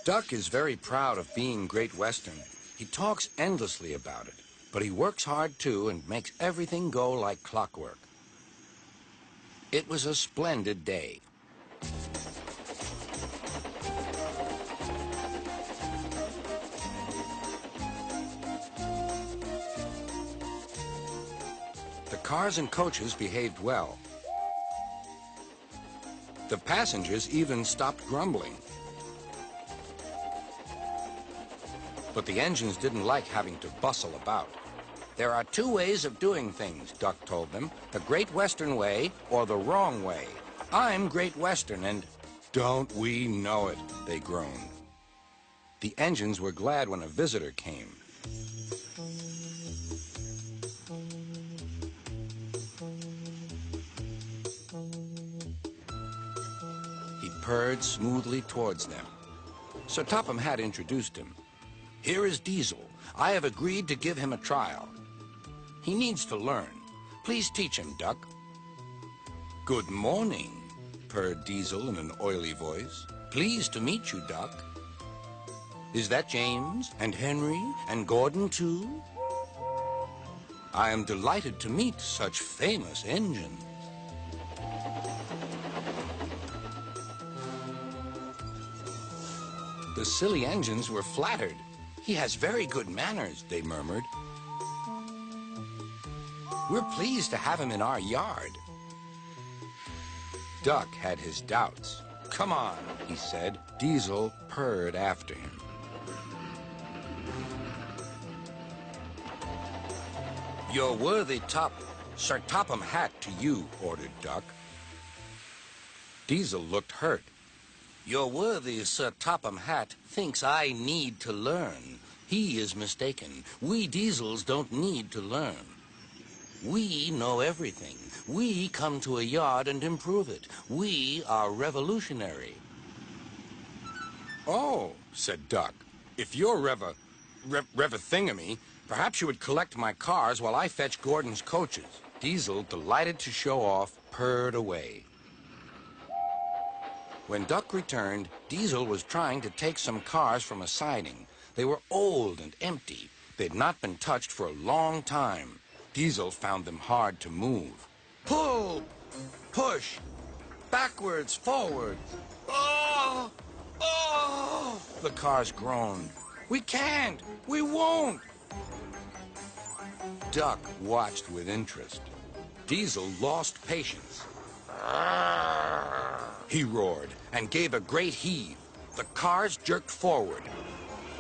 Duck is very proud of being Great Western. He talks endlessly about it, but he works hard too and makes everything go like clockwork. It was a splendid day. The cars and coaches behaved well. The passengers even stopped grumbling. But the engines didn't like having to bustle about. There are two ways of doing things, Duck told them. The Great Western way or the wrong way. I'm Great Western and don't we know it, they groaned. The engines were glad when a visitor came. He purred smoothly towards them. Sir Topham Hatt introduced him. Here is Diesel. I have agreed to give him a trial. He needs to learn. Please teach him, Duck. Good morning, purred Diesel in an oily voice. Pleased to meet you, Duck. Is that James and Henry and Gordon too? I am delighted to meet such famous engines. The silly engines were flattered. He has very good manners, they murmured. We're pleased to have him in our yard. Duck had his doubts. Come on, he said. Diesel purred after him. Your worthy Sir Topham Hatt to you, ordered Duck. Diesel looked hurt. Your worthy Sir Topham Hatt thinks I need to learn. He is mistaken. We Diesels don't need to learn. We know everything. We come to a yard and improve it. We are revolutionary. Oh, said Duck, if you're rev-a-thingamy, perhaps you would collect my cars while I fetch Gordon's coaches. Diesel, delighted to show off, purred away. When Duck returned, Diesel was trying to take some cars from a siding. They were old and empty. They'd not been touched for a long time. Diesel found them hard to move. Pull! Push! Backwards, forward! Oh! Oh! The cars groaned. We can't! We won't! Duck watched with interest. Diesel lost patience. He roared and gave a great heave. The cars jerked forward.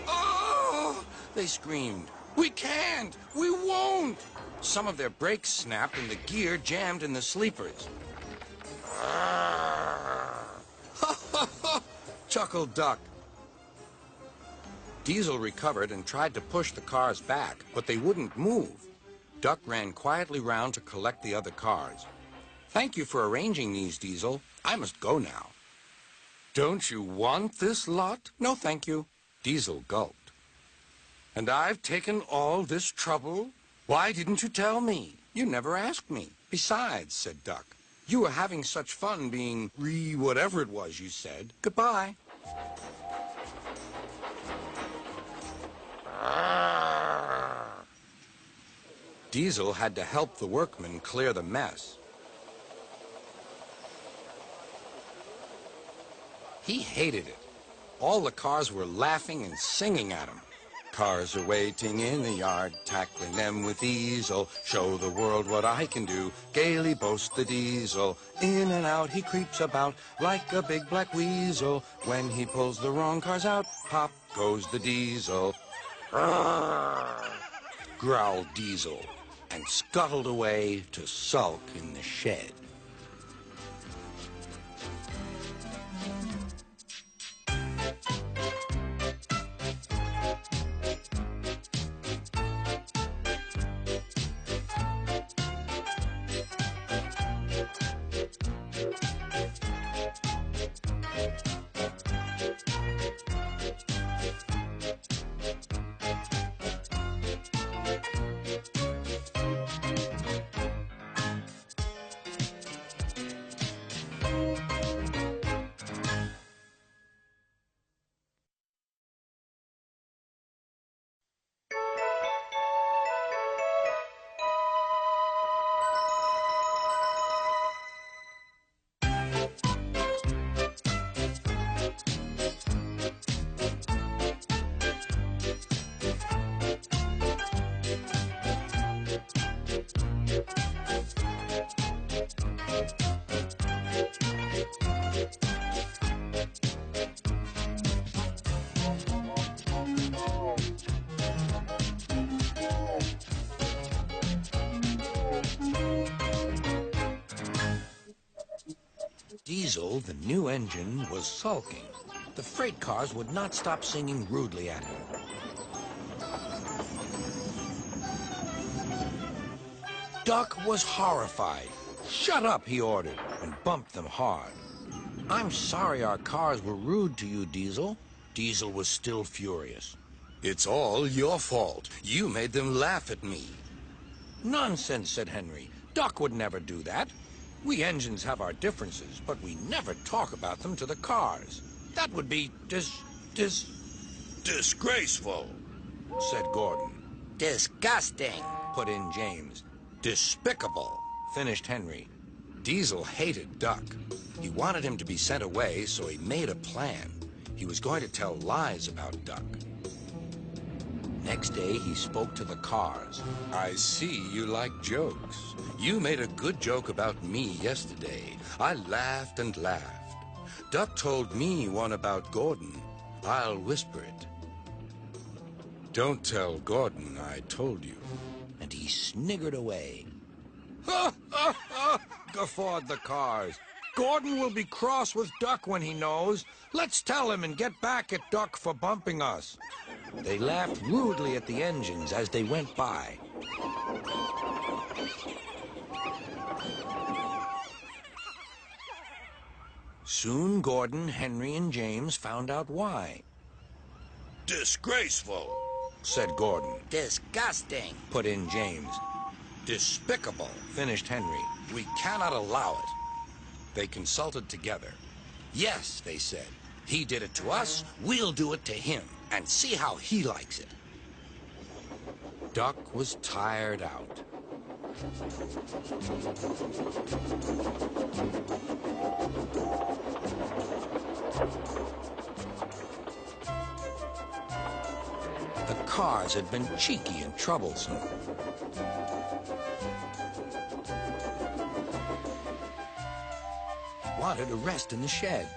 Oh! They screamed. We can't! We won't! Some of their brakes snapped and the gear jammed in the sleepers. Chuckled Duck. Diesel recovered and tried to push the cars back, but they wouldn't move. Duck ran quietly round to collect the other cars. Thank you for arranging these, Diesel. I must go now. Don't you want this lot? No, thank you. Diesel gulped. And I've taken all this trouble? Why didn't you tell me? You never asked me. Besides, said Duck, you were having such fun being whatever it was you said. Goodbye. Diesel had to help the workmen clear the mess. He hated it. All the cars were laughing and singing at him. Cars are waiting in the yard, tackling them with easel. Show the world what I can do, gaily boasts the Diesel. In and out he creeps about like a big black weasel. When he pulls the wrong cars out, pop goes the Diesel. Growled Diesel and scuttled away to sulk in the shed. Diesel, the new engine, was sulking. The freight cars would not stop singing rudely at him. Duck was horrified. "Shut up," he ordered, and bumped them hard. "I'm sorry our cars were rude to you, Diesel." Diesel was still furious. "It's all your fault. You made them laugh at me." "Nonsense," said Henry. "Duck would never do that. We engines have our differences, but we never talk about them to the cars. That would be Disgraceful, said Gordon. Disgusting, Put in James. despicable. Finished Henry. Diesel hated Duck. He wanted him to be sent away, so he made a plan. He was going to tell lies about Duck. Next day, he spoke to the cars. "I see you like jokes. You made a good joke about me yesterday. I laughed and laughed. Duck told me one about Gordon. I'll whisper it. Don't tell Gordon I told you." And he sniggered away. "Ha, ha, ha!" guffawed the cars. "Gordon will be cross with Duck when he knows. Let's tell him and get back at Duck for bumping us." They laughed rudely at the engines as they went by. Soon Gordon, Henry, and James found out why. "Disgraceful," Said Gordon. disgusting, Put in James. "Despicable. Finished Henry. We cannot allow it." They consulted together. "Yes," they said. "He did it to us, we'll do it to him, and see how he likes it." Duck was tired out. The cars had been cheeky and troublesome. He wanted a rest in the shed.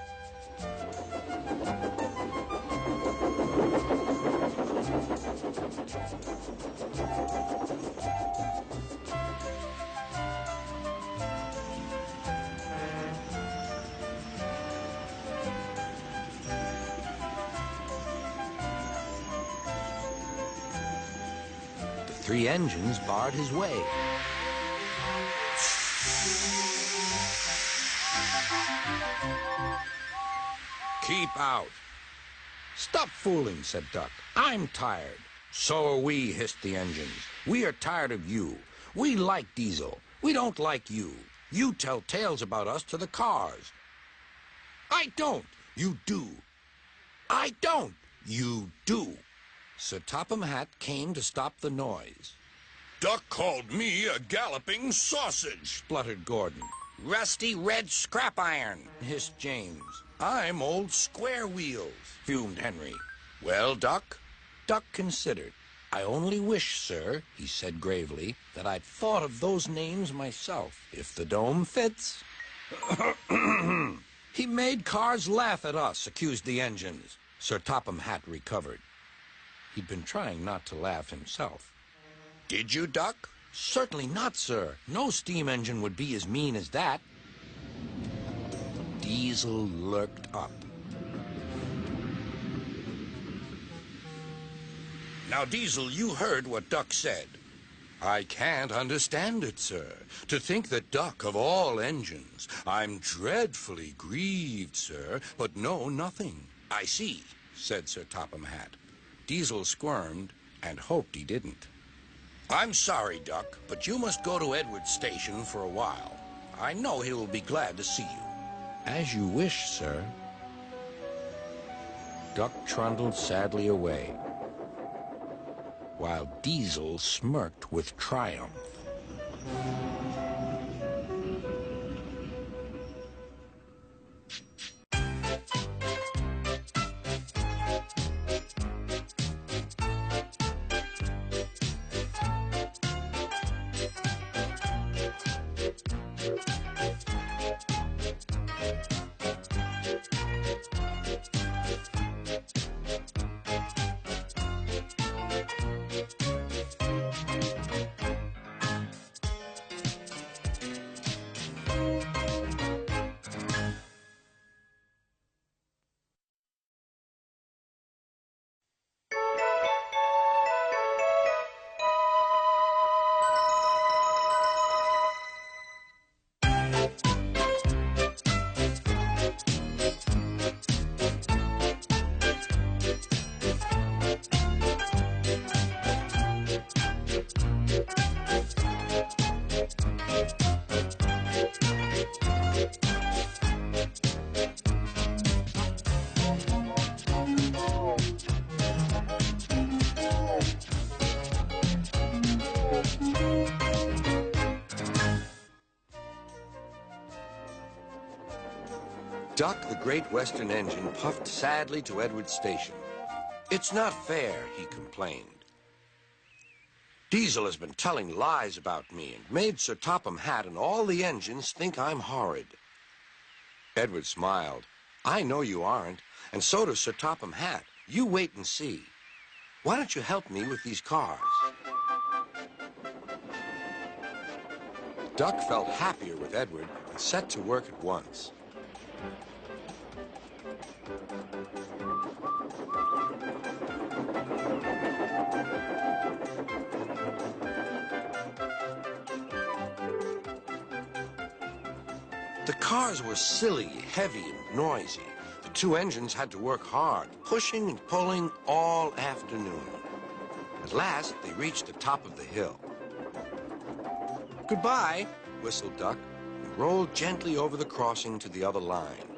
The three engines barred his way. "Keep out." "Stop fooling," said Duck. "I'm tired." "So are we," hissed the engines. "We are tired of you. We like Diesel. We don't like you. You tell tales about us to the cars." "I don't." "You do." "I don't." "You do." Sir Topham Hatt came to stop the noise. "Duck called me a galloping sausage," Spluttered Gordon. rusty red scrap iron, Hissed James. "I'm old square wheels." Fumed Henry. "Well, Duck?" Duck considered. "I only wish, sir," he said gravely, "that I'd thought of those names myself, if the dome fits." "He made cars laugh at us," accused the engines. Sir Topham Hatt recovered. He'd been trying not to laugh himself. "Did you, Duck?" "Certainly not, sir. No steam engine would be as mean as that." Diesel lurked up. "Now, Diesel, you heard what Duck said." "I can't understand it, sir. To think that Duck, of all engines. I'm dreadfully grieved, sir, but know nothing." "I see," said Sir Topham Hatt. Diesel squirmed and hoped he didn't. "I'm sorry, Duck, but you must go to Edward's station for a while. I know he will be glad to see you." "As you wish, sir." Duck trundled sadly away, while Diesel smirked with triumph. Duck, the Great Western engine, puffed sadly to Edward's station. "It's not fair," he complained. "Diesel has been telling lies about me and made Sir Topham Hatt and all the engines think I'm horrid." Edward smiled. "I know you aren't, and so does Sir Topham Hatt. You wait and see. Why don't you help me with these cars?" Duck felt happier with Edward and set to work at once. The cars were silly, heavy, and noisy. The two engines had to work hard, pushing and pulling all afternoon. At last, they reached the top of the hill. "Goodbye," whistled Duck, and rolled gently over the crossing to the other line.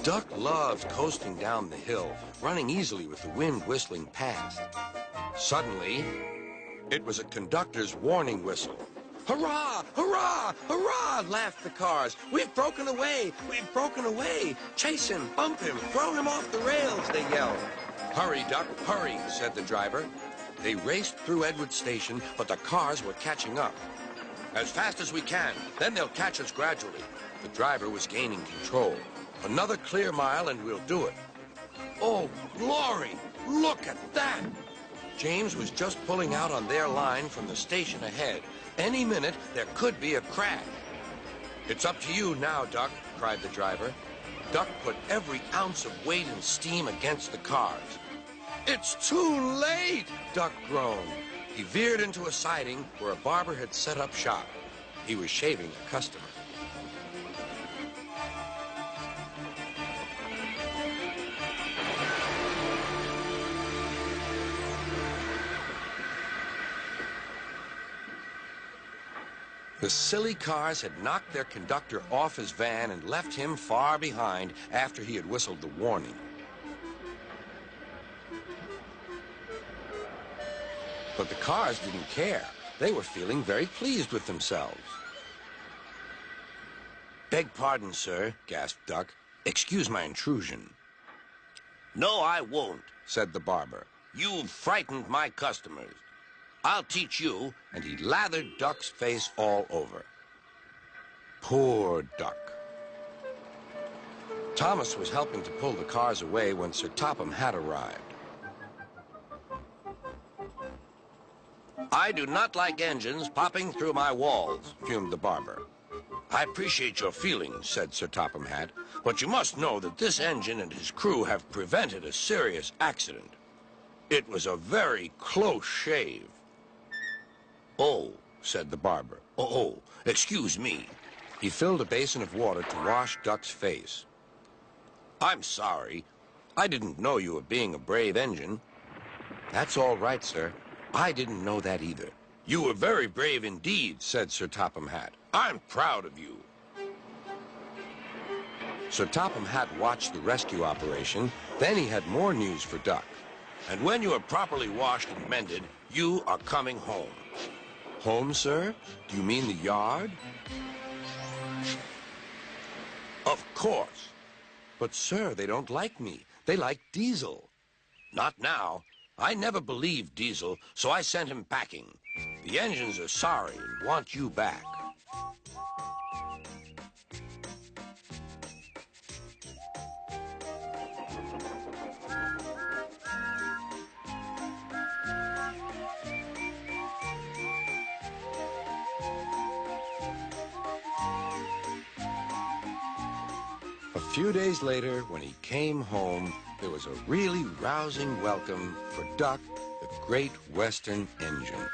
Duck loved coasting down the hill, running easily with the wind whistling past. Suddenly, it was a conductor's warning whistle. "Hurrah! Hurrah! Hurrah!" laughed the cars. "We've broken away! We've broken away! Chase him! Bump him! Throw him off the rails!" they yelled. "Hurry, Duck, hurry!" said the driver. They raced through Edward Station, but the cars were catching up. "As fast as we can, then they'll catch us gradually." The driver was gaining control. "Another clear mile and we'll do it." "Oh, glory! Look at that!" James was just pulling out on their line from the station ahead. Any minute, there could be a crash. "It's up to you now, Duck," cried the driver. Duck put every ounce of weight and steam against the cars. "It's too late!" Duck groaned. He veered into a siding where a barber had set up shop. He was shaving a customer. The silly cars had knocked their conductor off his van and left him far behind after he had whistled the warning. But the cars didn't care. They were feeling very pleased with themselves. "Beg pardon, sir," gasped Duck. "Excuse my intrusion." No, I won't, said the barber. "You've frightened my customers. I'll teach you." And he lathered Duck's face all over. Poor Duck. Thomas was helping to pull the cars away when Sir Topham Hatt arrived. "I do not like engines popping through my walls," fumed the barber. "I appreciate your feelings," said Sir Topham Hatt, "but you must know that this engine and his crew have prevented a serious accident. It was a very close shave." "Oh," said the barber. Oh, excuse me." He filled a basin of water to wash Duck's face. "I'm sorry. I didn't know you were being a brave engine." "That's all right, sir. I didn't know that either." "You were very brave indeed," said Sir Topham Hatt. "I'm proud of you." Sir Topham Hatt watched the rescue operation. Then he had more news for Duck. "And when you are properly washed and mended, you are coming home." "Home, sir? Do you mean the yard?" "Of course." "But, sir, they don't like me. They like Diesel." "Not now. I never believed Diesel, so I sent him packing. The engines are sorry and want you back." A few days later, when he came home, there was a really rousing welcome for Duck, the Great Western engine.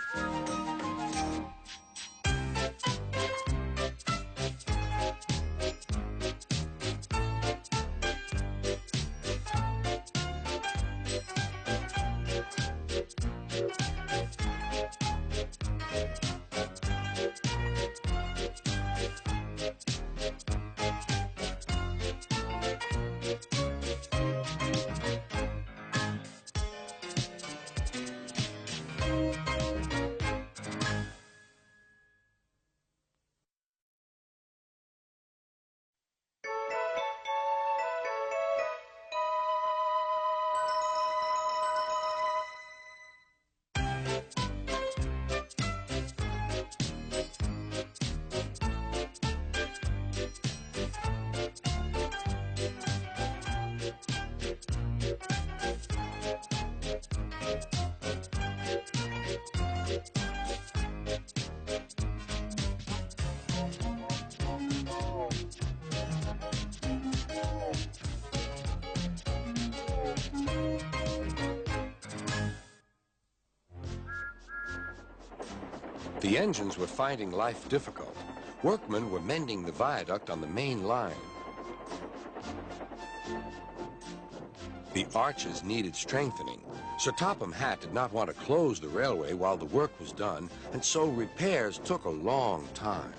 The engines were finding life difficult. Workmen were mending the viaduct on the main line. The arches needed strengthening. Sir Topham Hatt did not want to close the railway while the work was done, and so repairs took a long time.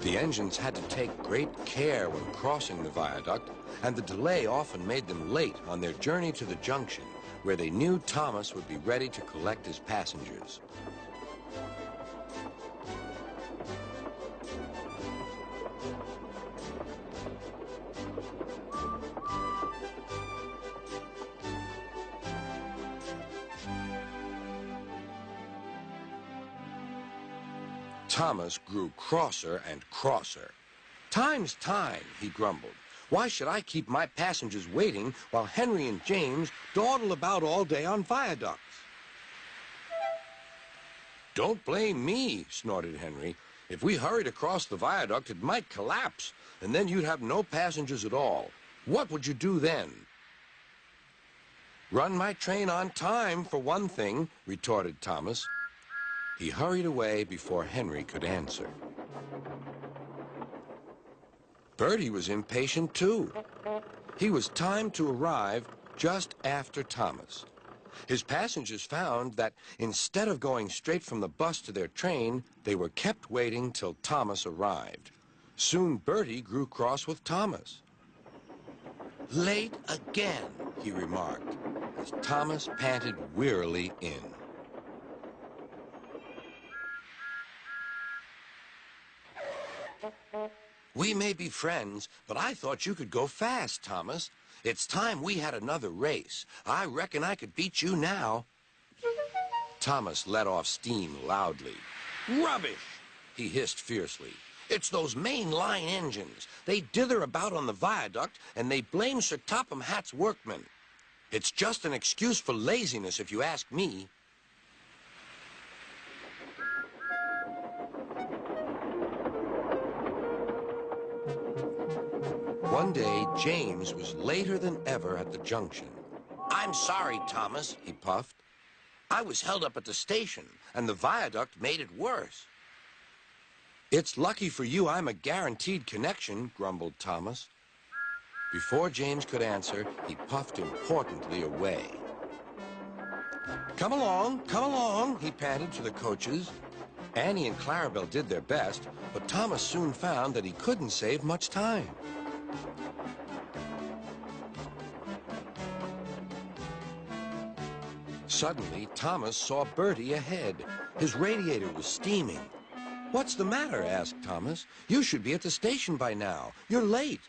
The engines had to take great care when crossing the viaduct, and the delay often made them late on their journey to the junction, where they knew Thomas would be ready to collect his passengers. Thomas grew crosser and crosser. "Time's time," he grumbled. "Why should I keep my passengers waiting while Henry and James dawdle about all day on viaducts?" "Don't blame me," snorted Henry. "If we hurried across the viaduct, it might collapse, and then you'd have no passengers at all. What would you do then?" "Run my train on time, for one thing," retorted Thomas. He hurried away before Henry could answer. Bertie was impatient too. He was timed to arrive just after Thomas. His passengers found that instead of going straight from the bus to their train, they were kept waiting till Thomas arrived. Soon Bertie grew cross with Thomas. "Late again," he remarked, as Thomas panted wearily in. "We may be friends, but I thought you could go fast, Thomas. It's time we had another race. I reckon I could beat you now." Thomas let off steam loudly. "Rubbish!" he hissed fiercely. "It's those main line engines. They dither about on the viaduct, and they blame Sir Topham Hatt's workmen. It's just an excuse for laziness, if you ask me." One day, James was later than ever at the junction. "I'm sorry, Thomas," he puffed. "I was held up at the station, and the viaduct made it worse." "It's lucky for you I'm a guaranteed connection," grumbled Thomas. Before James could answer, he puffed importantly away. come along," he panted to the coaches. Annie and Clarabelle did their best, but Thomas soon found that he couldn't save much time. Suddenly, Thomas saw Bertie ahead. His radiator was steaming. "What's the matter?" asked Thomas. "You should be at the station by now. You're late."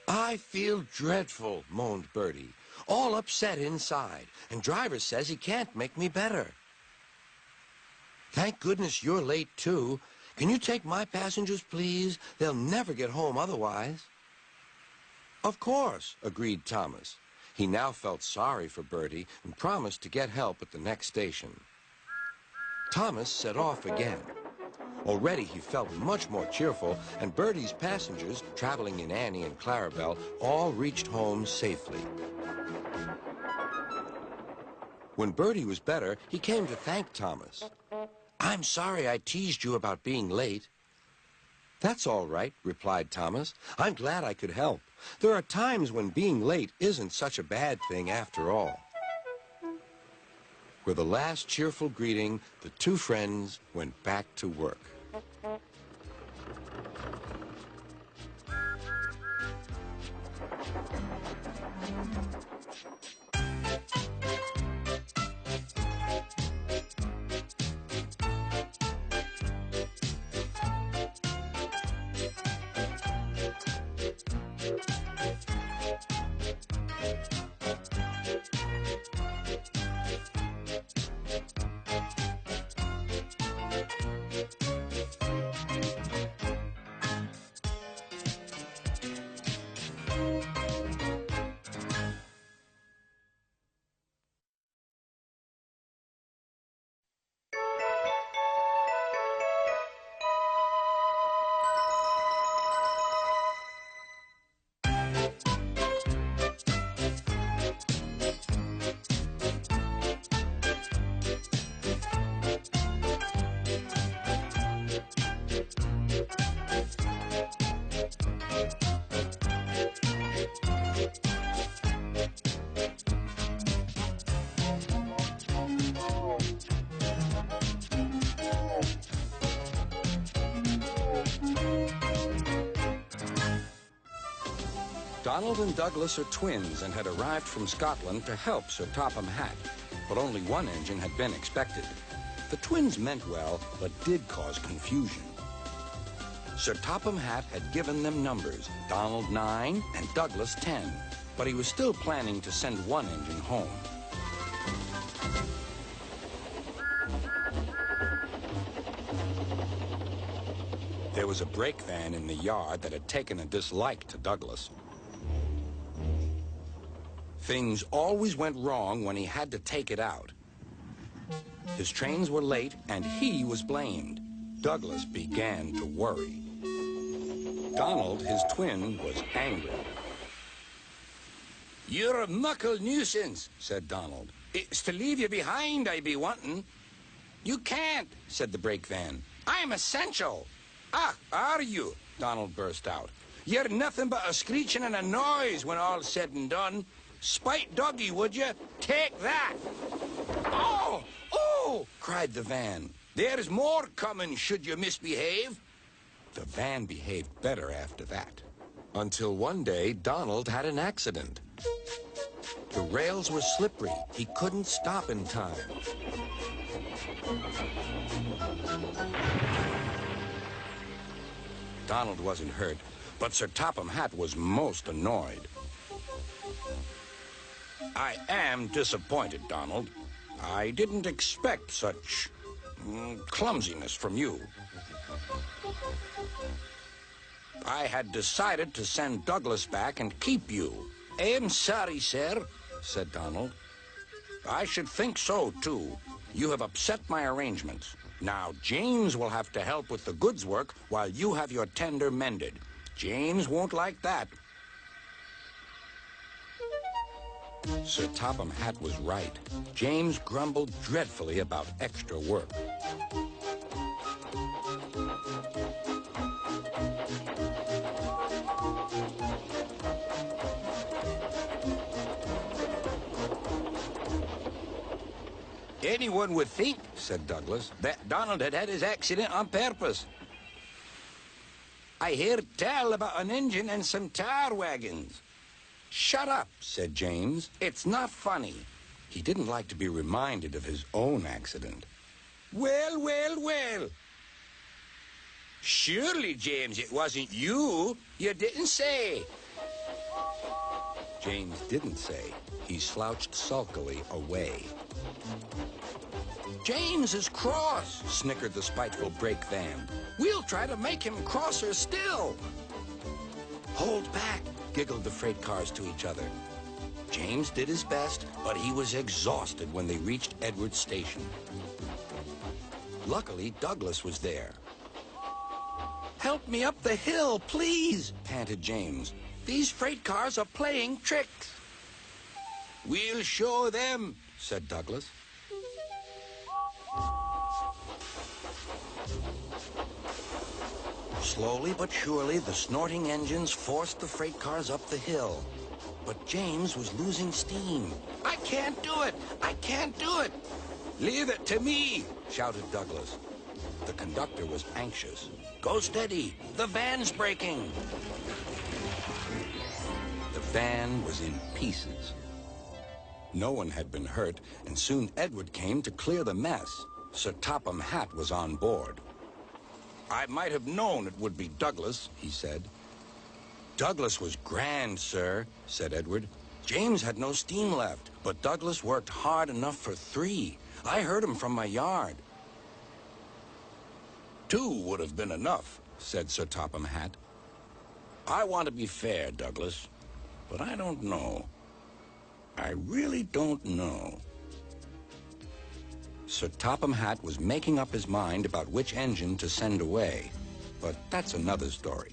"I feel dreadful," moaned Bertie. "All upset inside, and driver says he can't make me better." "Thank goodness you're late, too. Can you take my passengers, please? They'll never get home otherwise." "Of course," agreed Thomas. He now felt sorry for Bertie and promised to get help at the next station. Thomas set off again. Already he felt much more cheerful, and Bertie's passengers, traveling in Annie and Clarabelle, all reached home safely. When Bertie was better, he came to thank Thomas. "I'm sorry I teased you about being late." "That's all right," replied Thomas. "I'm glad I could help. There are times when being late isn't such a bad thing after all." With a last cheerful greeting, the two friends went back to work. Donald and Douglas are twins and had arrived from Scotland to help Sir Topham Hatt, but only one engine had been expected. The twins meant well, but did cause confusion. Sir Topham Hatt had given them numbers, Donald 9 and Douglas 10, but he was still planning to send one engine home. There was a brake van in the yard that had taken a dislike to Douglas. Things always went wrong when he had to take it out. His trains were late, and he was blamed. Douglas began to worry. Donald, his twin, was angry. "You're a muckle nuisance," said Donald. "It's to leave you behind I be wanting." "You can't," said the brake van. "I'm essential." "Ah, are you?" Donald burst out. "You're nothing but a screeching and a noise when all's said and done. Spite doggy, would you? Take that!" "Oh! Oh!" cried the van. "There's more coming should you misbehave." The van behaved better after that. Until one day, Donald had an accident. The rails were slippery. He couldn't stop in time. Donald wasn't hurt, but Sir Topham Hatt was most annoyed. "I am disappointed, Donald. I didn't expect such clumsiness from you. I had decided to send Douglas back and keep you." "I'm sorry, sir," said Donald. "I should think so, too. You have upset my arrangements. Now, James will have to help with the goods work while you have your tender mended. James won't like that." Sir Topham Hatt was right. James grumbled dreadfully about extra work. "Anyone would think," said Douglas, "that Donald had had his accident on purpose. I heard tell about an engine and some tar wagons." "Shut up," said James. "It's not funny." He didn't like to be reminded of his own accident. "Well, well, well. Surely, James, it wasn't you. You didn't say." James didn't say. He slouched sulkily away. "James is cross," snickered the spiteful brake van. "We'll try to make him crosser still." "Hold back," giggled the freight cars to each other. James did his best, but he was exhausted when they reached Edward's station. Luckily, Douglas was there. "Help me up the hill, please," panted James. "These freight cars are playing tricks." "We'll show them," said Douglas. Slowly but surely, the snorting engines forced the freight cars up the hill. But James was losing steam. "I can't do it! I can't do it!" "Leave it to me!" shouted Douglas. The conductor was anxious. "Go steady! The van's breaking!" The van was in pieces. No one had been hurt, and soon Edward came to clear the mess. Sir Topham Hatt was on board. "I might have known it would be Douglas," he said. "Douglas was grand, sir," said Edward. "James had no steam left, but Douglas worked hard enough for 3. I heard him from my yard." "2 would have been enough," said Sir Topham Hatt. "I want to be fair, Douglas, but I don't know. I really don't know." Sir Topham Hatt was making up his mind about which engine to send away, but that's another story.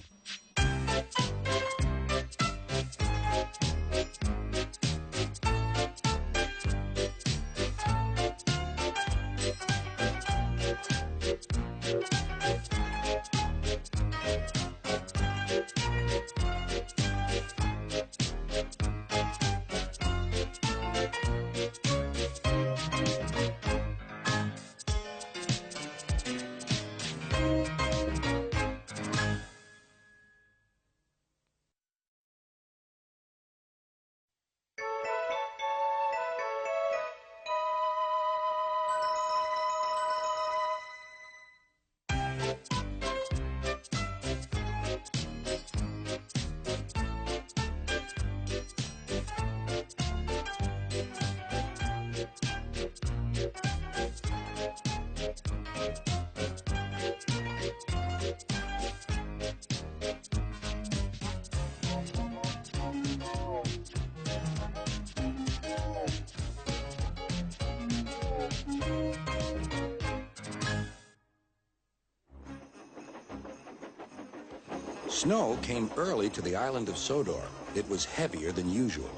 Snow came early to the island of Sodor. It was heavier than usual.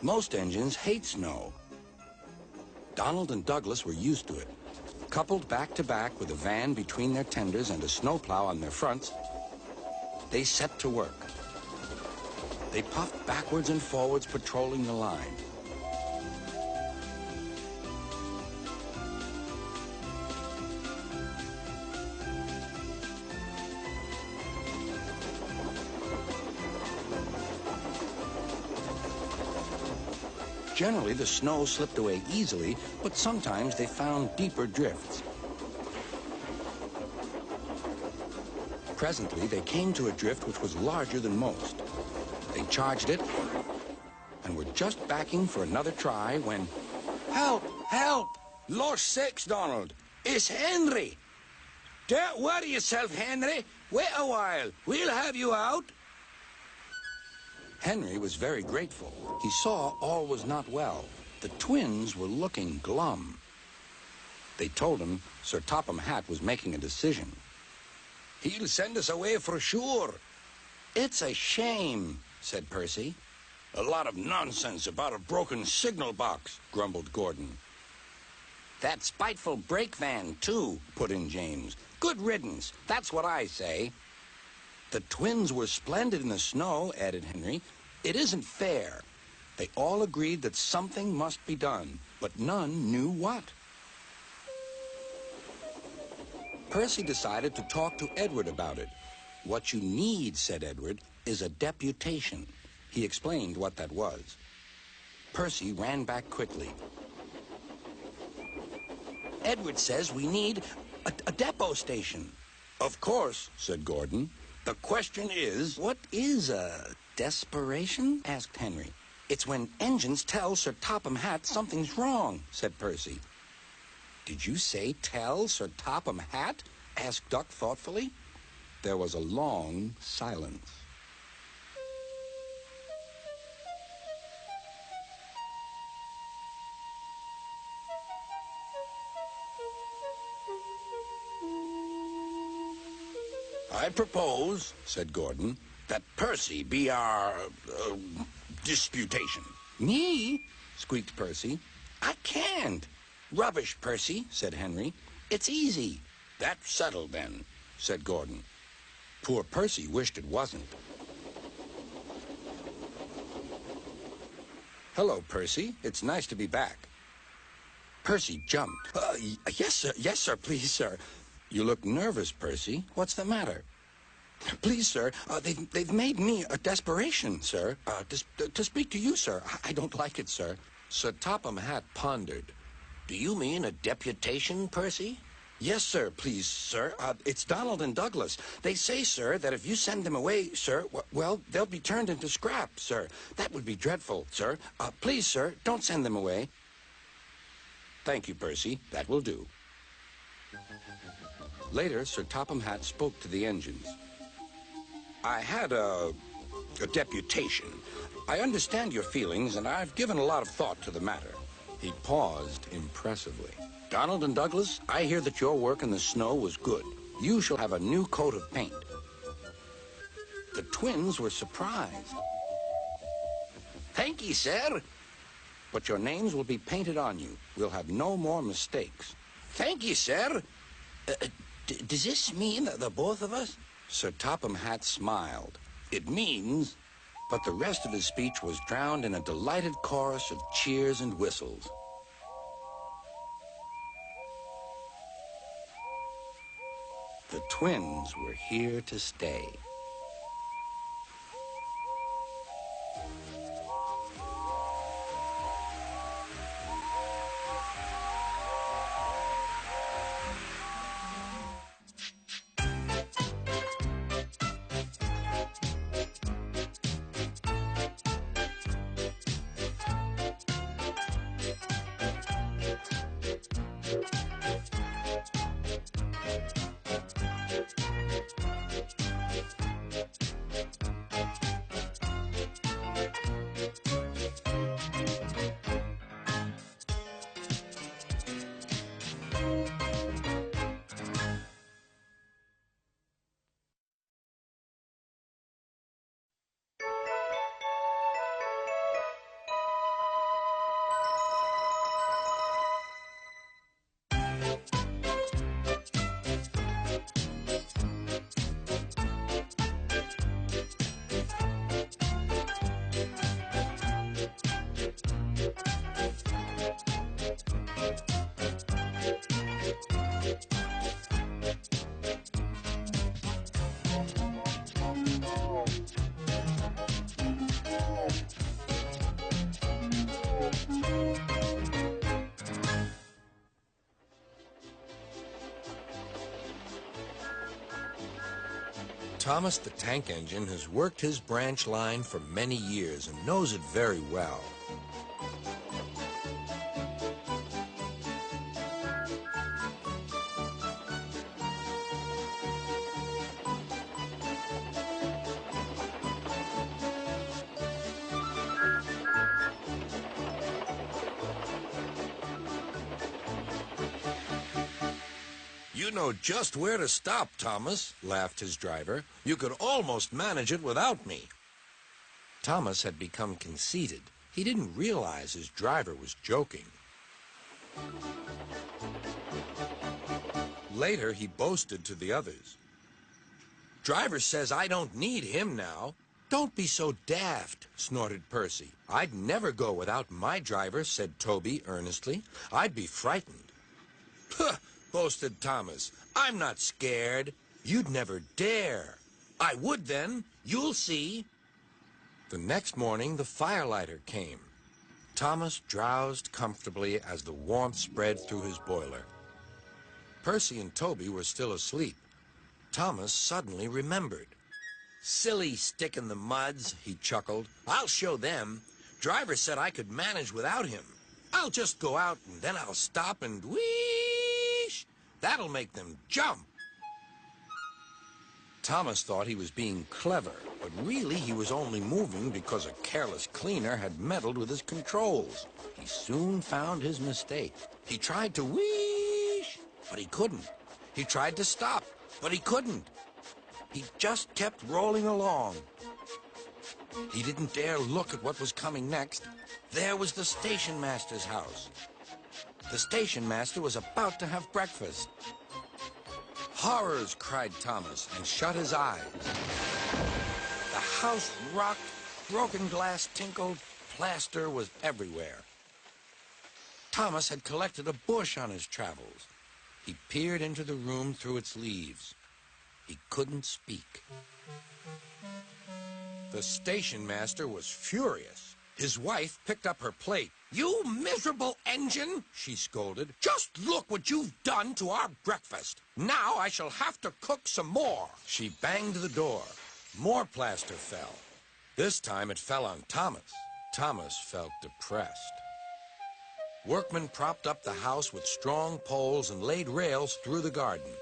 Most engines hate snow. Donald and Douglas were used to it. Coupled back to back with a van between their tenders and a snowplow on their fronts, they set to work. They puffed backwards and forwards, patrolling the line. Generally, the snow slipped away easily, but sometimes they found deeper drifts. Presently, they came to a drift which was larger than most. They charged it and were just backing for another try when... Help! Help! Lost six, Donald. It's Henry. Don't worry yourself, Henry. Wait a while. We'll have you out. Henry was very grateful. He saw all was not well. The twins were looking glum. They told him Sir Topham Hatt was making a decision. He'll send us away for sure. It's a shame, said Percy. A lot of nonsense about a broken signal box, grumbled Gordon. That spiteful brake van, too, put in James. Good riddance, that's what I say. The twins were splendid in the snow, added Henry. It isn't fair. They all agreed that something must be done, but none knew what. Percy decided to talk to Edward about it. What you need, said Edward, is a deputation. He explained what that was. Percy ran back quickly. Edward says we need a depot station. Of course, said Gordon. The question is... What is a desperation? Asked Henry. It's when engines tell Sir Topham Hatt something's wrong, said Percy. Did you say tell Sir Topham Hatt? Asked Duck thoughtfully. There was a long silence. I propose, said Gordon, that Percy be our disputation. Me? Squeaked Percy. I can't. Rubbish, Percy, said Henry. It's easy. That's settled then, said Gordon. Poor Percy wished it wasn't. Hello, Percy. It's nice to be back. Percy jumped. Yes, sir, please, sir. You look nervous, Percy. What's the matter? Please, sir, they've made me a desperation, sir. To speak to you, sir. I don't like it, sir. Sir Topham Hatt pondered. Do you mean a deputation, Percy? Yes, sir, please, sir. It's Donald and Douglas. They say, sir, that if you send them away, sir, well, they'll be turned into scrap, sir. That would be dreadful, sir. Please, sir, don't send them away. Thank you, Percy. That will do. Later, Sir Topham Hatt spoke to the engines. I had a deputation. I understand your feelings, and I've given a lot of thought to the matter. He paused impressively. Donald and Douglas, I hear that your work in the snow was good. You shall have a new coat of paint. The twins were surprised. Thank ye, sir. But your names will be painted on you. We'll have no more mistakes. Thank ye, sir. Does this mean that the both of us? Sir Topham Hatt smiled. It means... But the rest of his speech was drowned in a delighted chorus of cheers and whistles. The twins were here to stay. Thomas the Tank Engine has worked his branch line for many years and knows it very well. You know just where to stop, Thomas, laughed his driver. You could almost manage it without me. Thomas had become conceited. He didn't realize his driver was joking. Later, he boasted to the others. Driver says I don't need him now. Don't be so daft, snorted Percy. I'd never go without my driver, said Toby earnestly. I'd be frightened. Puh, boasted Thomas. I'm not scared. You'd never dare. I would then. You'll see. The next morning, the firelighter came. Thomas drowsed comfortably as the warmth spread through his boiler. Percy and Toby were still asleep. Thomas suddenly remembered. Silly stick in the muds, he chuckled. I'll show them. Driver said I could manage without him. I'll just go out and then I'll stop and whoosh. That'll make them jump. Thomas thought he was being clever, but really he was only moving because a careless cleaner had meddled with his controls. He soon found his mistake. He tried to whoosh, but he couldn't. He tried to stop, but he couldn't. He just kept rolling along. He didn't dare look at what was coming next. There was the station master's house. The station master was about to have breakfast. "Horrors!" cried Thomas, and shut his eyes. The house rocked, broken glass tinkled, plaster was everywhere. Thomas had collected a bush on his travels. He peered into the room through its leaves. He couldn't speak. The station master was furious. His wife picked up her plate. "You miserable engine," she scolded. "Just look what you've done to our breakfast. Now I shall have to cook some more." She banged the door. More plaster fell. This time it fell on Thomas. Thomas felt depressed. Workmen propped up the house with strong poles and laid rails through the garden.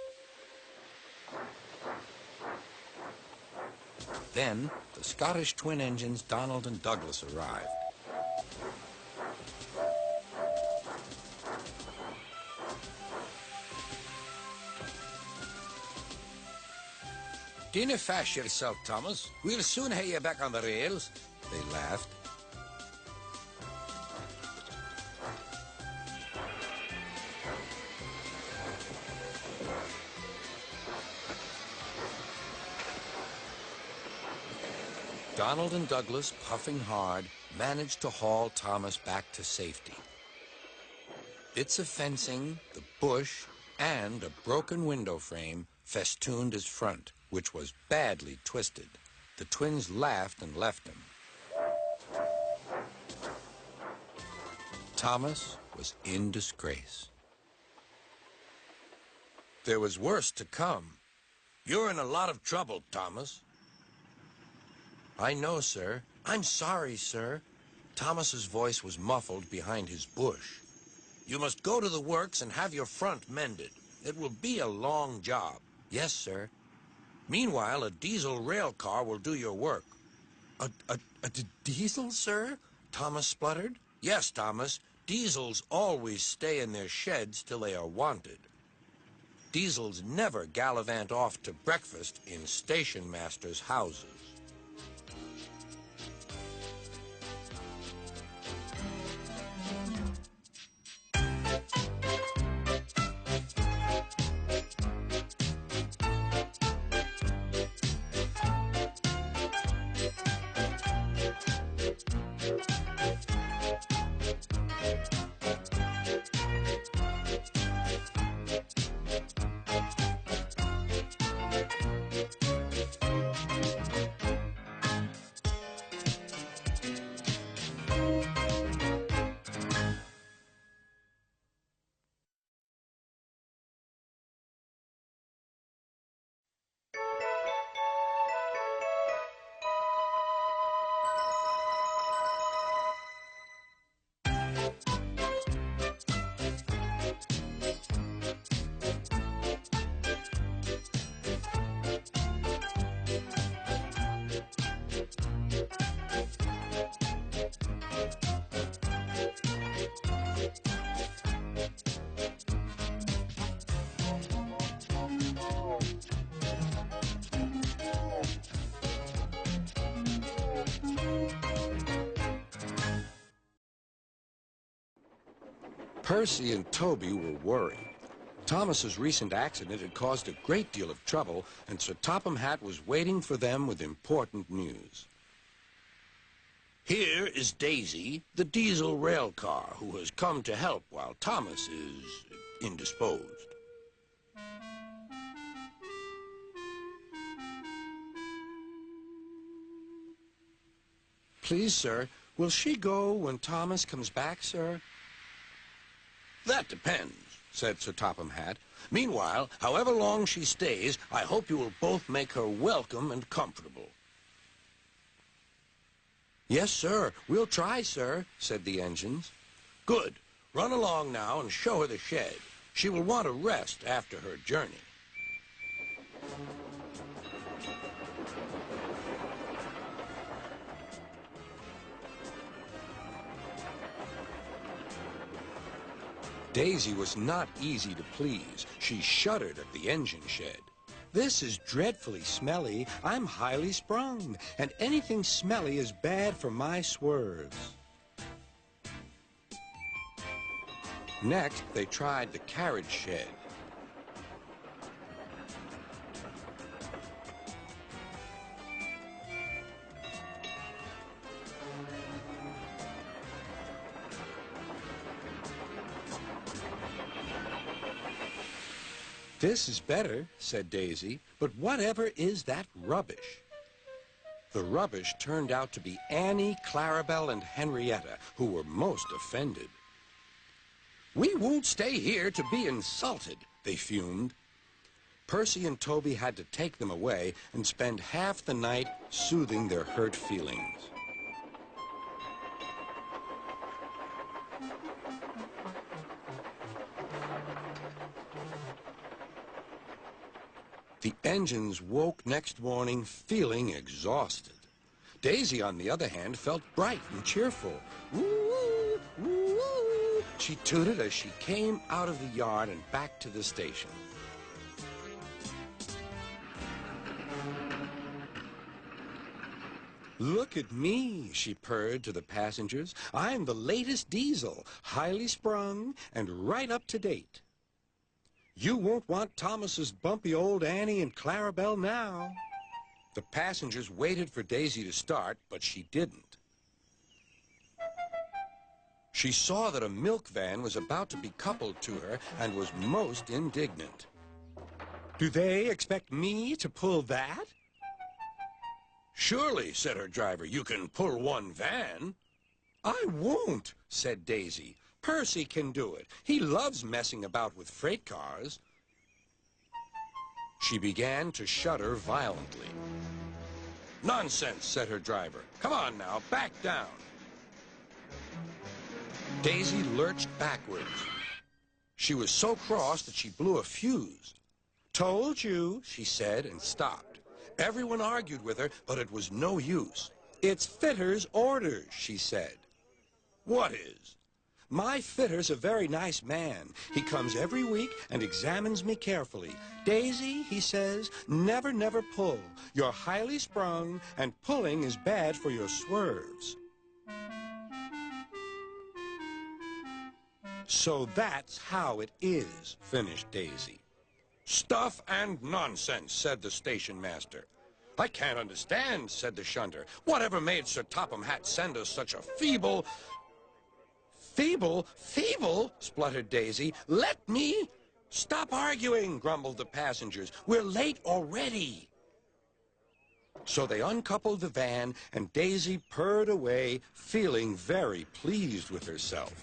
Then, the Scottish twin engines Donald and Douglas arrived. Dinna fash yourself, Thomas. We'll soon have you back on the rails. They laughed. Donald and Douglas, puffing hard, managed to haul Thomas back to safety. Bits of fencing, the bush, and a broken window frame festooned his front, which was badly twisted. The twins laughed and left him. Thomas was in disgrace. There was worse to come. You're in a lot of trouble, Thomas. "I know, sir. I'm sorry, sir." Thomas's voice was muffled behind his bush. You must go to the works and have your front mended. It will be a long job. "Yes, sir." Meanwhile, a diesel rail car will do your work. A diesel, sir?" Thomas spluttered. Yes, Thomas. Diesels always stay in their sheds till they are wanted. Diesels never gallivant off to breakfast in station masters' houses. Percy and Toby were worried. Thomas's recent accident had caused a great deal of trouble, and Sir Topham Hatt was waiting for them with important news. Here is Daisy, the diesel rail car, who has come to help while Thomas is indisposed. Please, sir, will she go when Thomas comes back, sir? That depends, said Sir Topham Hatt. Meanwhile, however long she stays, I hope you will both make her welcome and comfortable. Yes, sir. We'll try, sir, said the engines. Good. Run along now and show her the shed. She will want to rest after her journey. Daisy was not easy to please. She shuddered at the engine shed. This is dreadfully smelly. I'm highly sprung, and anything smelly is bad for my swerves. Next, they tried the carriage shed. This is better, said Daisy, but whatever is that rubbish? The rubbish turned out to be Annie, Clarabelle, and Henrietta, who were most offended. We won't stay here to be insulted, they fumed. Percy and Toby had to take them away and spend half the night soothing their hurt feelings. The engines woke next morning feeling exhausted. Daisy, on the other hand, felt bright and cheerful. Woo, woo, woo, she tooted as she came out of the yard and back to the station. Look at me, she purred to the passengers. I'm the latest diesel, highly sprung and right up to date. You won't want Thomas's bumpy old Annie and Clarabelle now. The passengers waited for Daisy to start, but she didn't. She saw that a milk van was about to be coupled to her and was most indignant. Do they expect me to pull that? Surely, said her driver, you can pull one van. I won't, said Daisy. Percy can do it. He loves messing about with freight cars. She began to shudder violently. Nonsense, said her driver. Come on now, back down. Daisy lurched backwards. She was so cross that she blew a fuse. Told you, she said, and stopped. Everyone argued with her, but it was no use. It's Fitter's orders, she said. What is? My fitter's a very nice man. He comes every week and examines me carefully. Daisy, he says, never, never pull. You're highly sprung, and pulling is bad for your swerves. So that's how it is, finished Daisy. Stuff and nonsense, said the station master. I can't understand, said the shunter. Whatever made Sir Topham Hatt send us such a feeble... Feeble? Feeble? Spluttered Daisy. Let me... Stop arguing, grumbled the passengers. We're late already. So they uncoupled the van, and Daisy purred away, feeling very pleased with herself.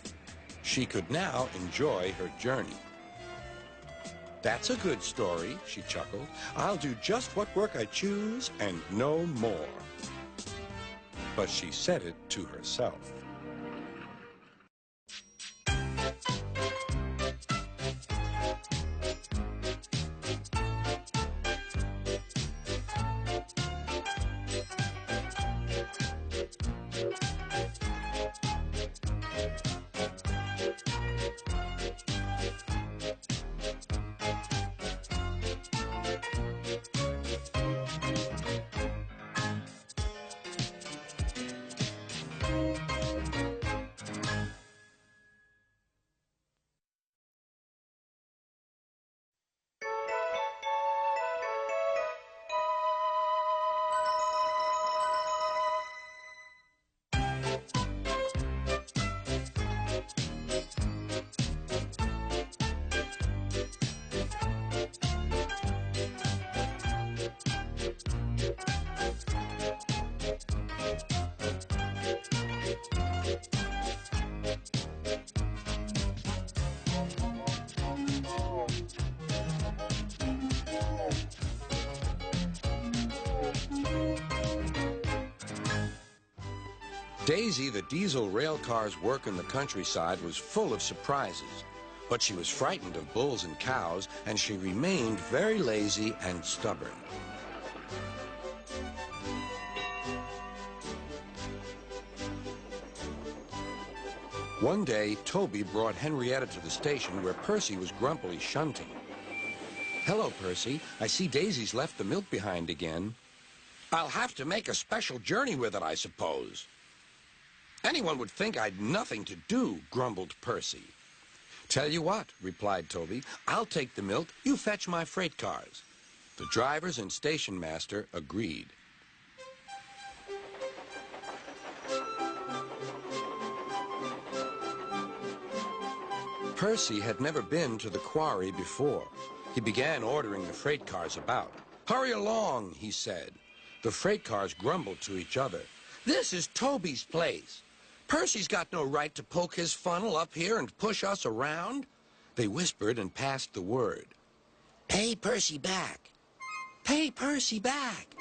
She could now enjoy her journey. That's a good story, she chuckled. I'll do just what work I choose and no more. But she said it to herself. Daisy, the diesel rail car's work in the countryside, was full of surprises. But she was frightened of bulls and cows, and she remained very lazy and stubborn. One day, Toby brought Henrietta to the station where Percy was grumpily shunting. "Hello, Percy. I see Daisy's left the milk behind again." I'll have to make a special journey with it, I suppose. Anyone would think I'd nothing to do, grumbled Percy. "Tell you what," replied Toby, "I'll take the milk, you fetch my freight cars." The drivers and station master agreed. Percy had never been to the quarry before. He began ordering the freight cars about. "Hurry along," he said. The freight cars grumbled to each other. This is Toby's place. Percy's got no right to poke his funnel up here and push us around. They whispered and passed the word. Pay Percy back. Pay Percy back.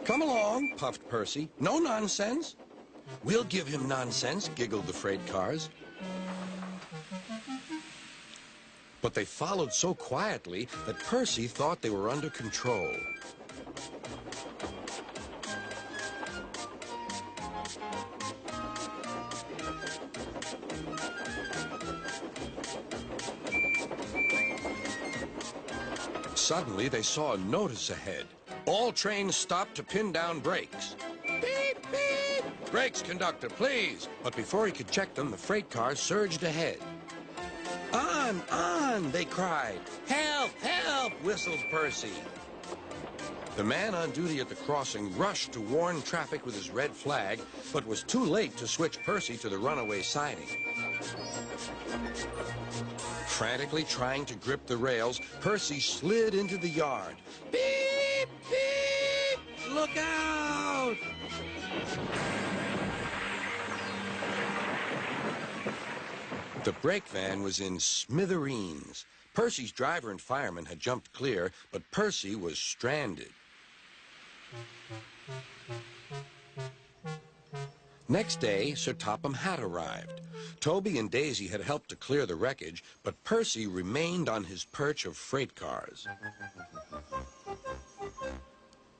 "Come along," puffed Percy. "No nonsense." "We'll give him nonsense," giggled the freight cars. But they followed so quietly that Percy thought they were under control. Suddenly, they saw a notice ahead. All trains stop to pin down brakes. Beep, beep. Brakes, conductor, please. But before he could check them, the freight cars surged ahead. On, they cried. Help, help, whistled Percy. The man on duty at the crossing rushed to warn traffic with his red flag, but was too late to switch Percy to the runaway siding. Frantically trying to grip the rails, Percy slid into the yard. Beep, beep, look out! The brake van was in smithereens. Percy's driver and fireman had jumped clear, but Percy was stranded. Next day, Sir Topham Hatt arrived. Toby and Daisy had helped to clear the wreckage, but Percy remained on his perch of freight cars.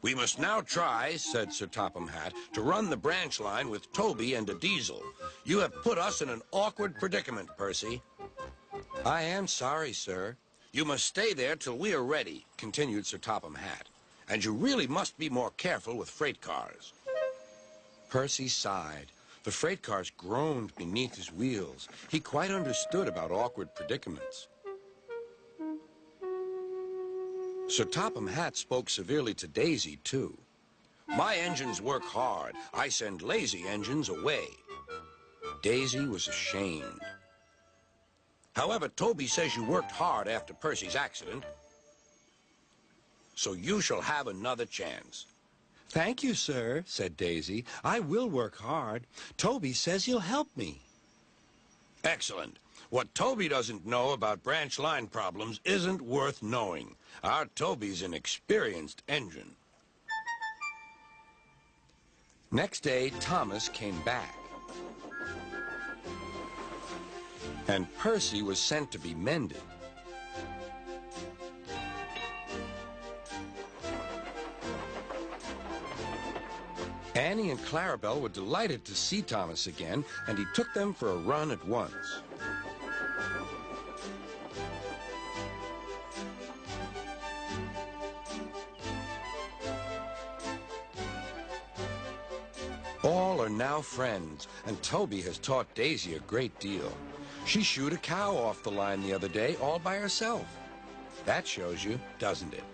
We must now try, said Sir Topham Hatt, to run the branch line with Toby and a diesel. You have put us in an awkward predicament, Percy. I am sorry, sir. You must stay there till we are ready, continued Sir Topham Hatt. And you really must be more careful with freight cars. Percy sighed. The freight cars groaned beneath his wheels. He quite understood about awkward predicaments. Sir Topham Hatt spoke severely to Daisy, too. My engines work hard. I send lazy engines away. Daisy was ashamed. However, Toby says you worked hard after Percy's accident. So you shall have another chance. Thank you, sir, said Daisy. I will work hard. Toby says he'll help me. Excellent. What Toby doesn't know about branch line problems isn't worth knowing. Our Toby's an experienced engine. Next day, Thomas came back. And Percy was sent to be mended. Annie and Clarabelle were delighted to see Thomas again, and he took them for a run at once. All are now friends, and Toby has taught Daisy a great deal. She shoed a cow off the line the other day all by herself. That shows you, doesn't it?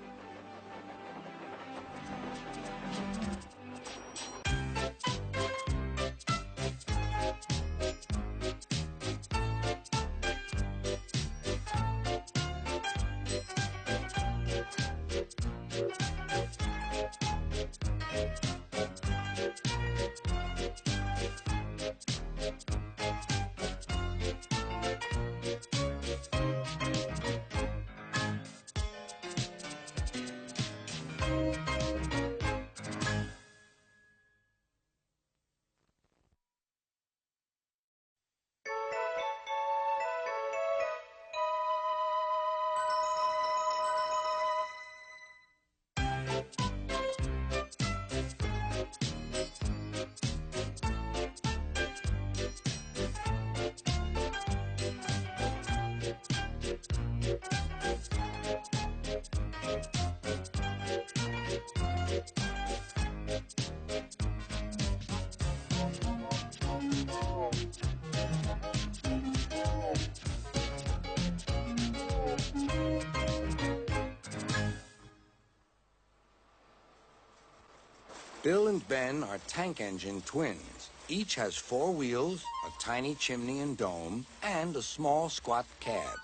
Bill and Ben are tank engine twins. Each has 4 wheels, a tiny chimney and dome, and a small squat cab.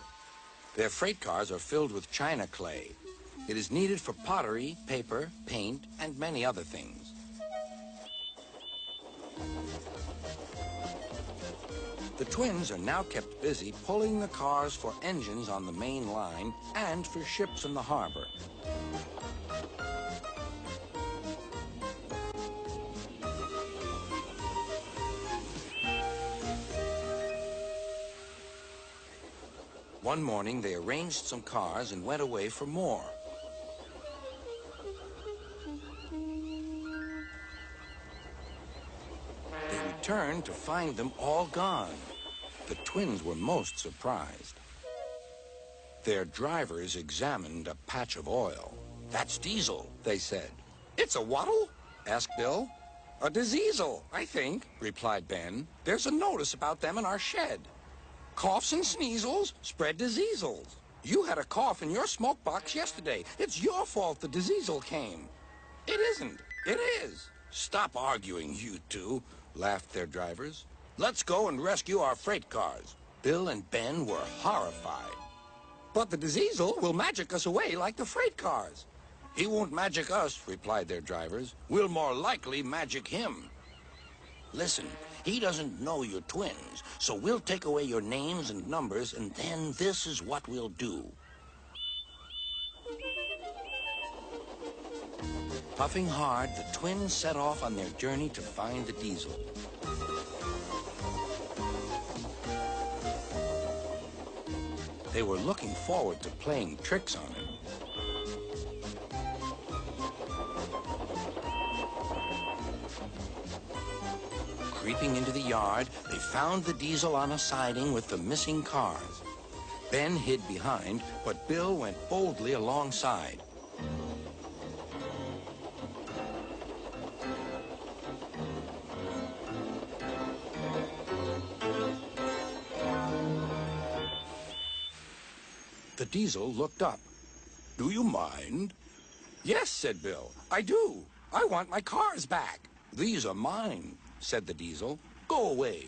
Their freight cars are filled with china clay. It is needed for pottery, paper, paint, and many other things. The twins are now kept busy pulling the cars for engines on the main line and for ships in the harbor. One morning, they arranged some cars and went away for more. They returned to find them all gone. The twins were most surprised. Their drivers examined a patch of oil. That's diesel, They said. It's a waddle? Asked Bill. A diseasel, I think, replied Ben. There's a notice about them in our shed. Coughs and sneezels spread diseasels. You had a cough in your smoke box yesterday. It's your fault the diseasel came. It isn't. It is. Stop arguing, you two, laughed their drivers. Let's go and rescue our freight cars. Bill and Ben were horrified. But the diseasel will magic us away like the freight cars. He won't magic us, replied their drivers. We'll more likely magic him. Listen, he doesn't know you're twins, so we'll take away your names and numbers, and then this is what we'll do. Puffing hard, the twins set off on their journey to find the diesel. They were looking forward to playing tricks on him. Creeping into the yard, they found the diesel on a siding with the missing cars. Ben hid behind, but Bill went boldly alongside. The diesel looked up. Do you mind? Yes, said Bill. I do. I want my cars back. These are mine, said the diesel. Go away.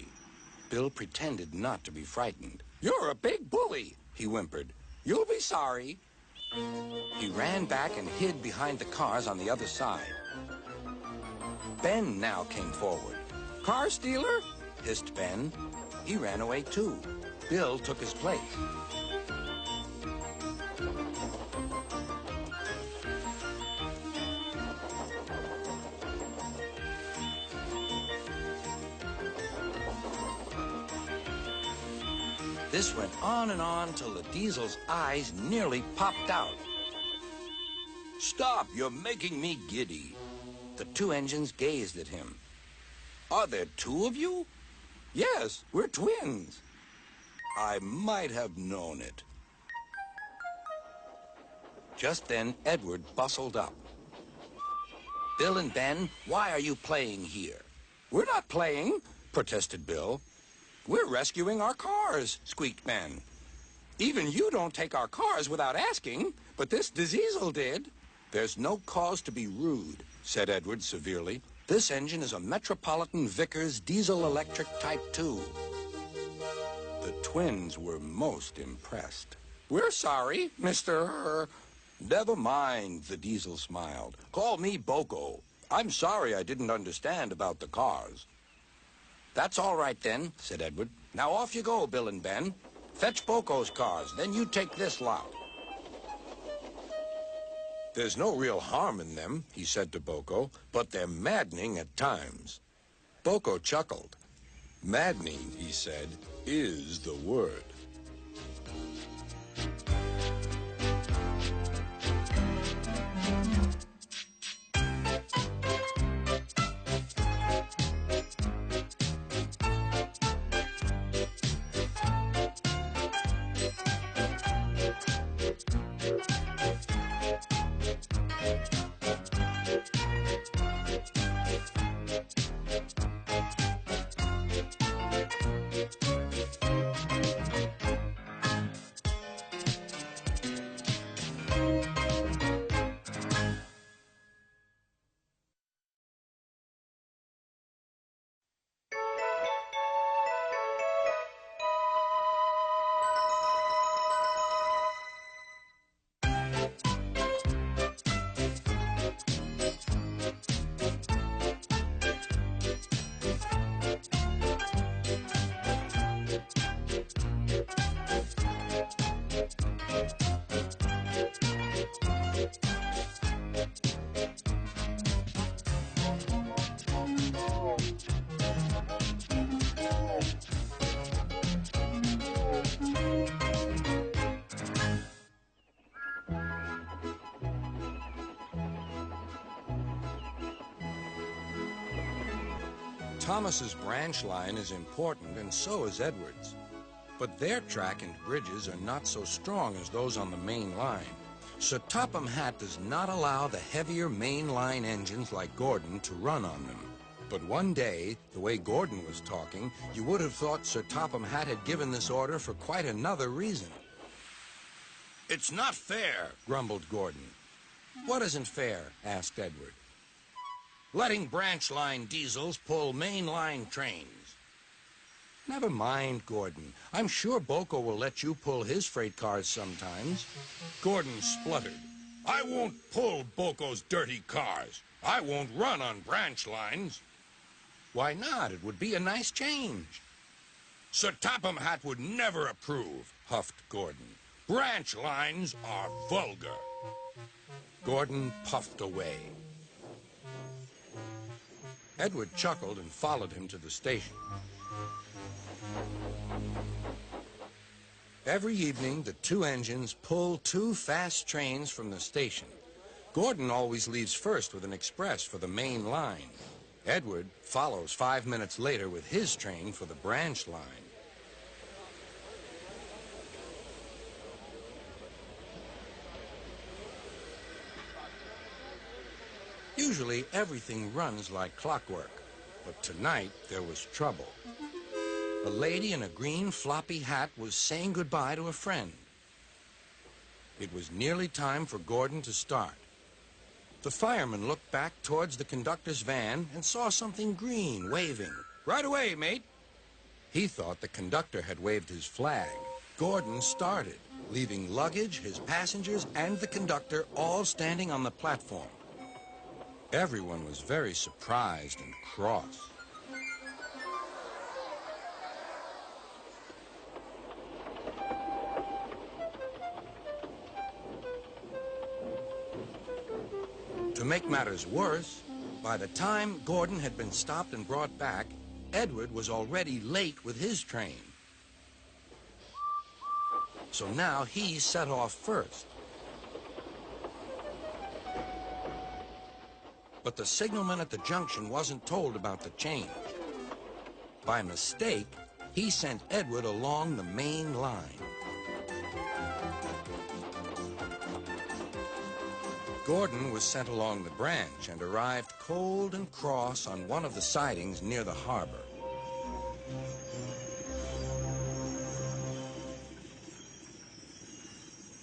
Bill pretended not to be frightened. You're a big bully, he whimpered. You'll be sorry. He ran back and hid behind the cars on the other side. Ben now came forward. Car stealer? Hissed Ben. He ran away too. Bill took his place. This went on and on till the diesel's eyes nearly popped out. Stop, you're making me giddy. The 2 engines gazed at him. Are there 2 of you? Yes, we're twins. I might have known it. Just then, Edward bustled up. Bill and Ben, why are you playing here? We're not playing, protested Bill. We're rescuing our cars, squeaked Ben. Even you don't take our cars without asking, but this diseasel did. There's no cause to be rude, said Edward severely. This engine is a Metropolitan Vickers diesel electric Type 2. The twins were most impressed. We're sorry, Mr. Never mind, the diesel smiled. Call me Boko. I'm sorry I didn't understand about the cars. That's all right, then, said Edward. Now off you go, Bill and Ben. Fetch Boko's cars, then you take this lot. There's no real harm in them, he said to Boko, but they're maddening at times. Boko chuckled. Maddening, he said, is the word. Thomas's branch line is important, and so is Edward's. But their track and bridges are not so strong as those on the main line. So Topham Hatt does not allow the heavier main line engines like Gordon to run on them. But one day, the way Gordon was talking, you would have thought Sir Topham Hatt had given this order for quite another reason. It's not fair, Grumbled Gordon. What isn't fair? Asked Edward. letting branch line diesels pull main line trains. Never mind, Gordon. I'm sure Boko will let you pull his freight cars sometimes. Gordon spluttered. I won't pull Boko's dirty cars. I won't run on branch lines. Why not? It would be a nice change. Sir Topham Hatt would never approve, huffed Gordon. Branch lines are vulgar. Gordon puffed away. Edward chuckled and followed him to the station. Every evening, the two engines pull two fast trains from the station. Gordon always leaves first with an express for the main line. Edward follows 5 minutes later with his train for the branch line. Usually, everything runs like clockwork, but tonight there was trouble. A lady in a green floppy hat was saying goodbye to a friend. It was nearly time for Gordon to start. The fireman looked back towards the conductor's van and saw something green waving. "Right away, mate." He thought the conductor had waved his flag. Gordon started, leaving luggage, his passengers, and the conductor all standing on the platform. Everyone was very surprised and cross. To make matters worse, by the time Gordon had been stopped and brought back, Edward was already late with his train. So now he set off first. But the signalman at the junction wasn't told about the change. By mistake, he sent Edward along the main line. Gordon was sent along the branch and arrived cold and cross on one of the sidings near the harbor.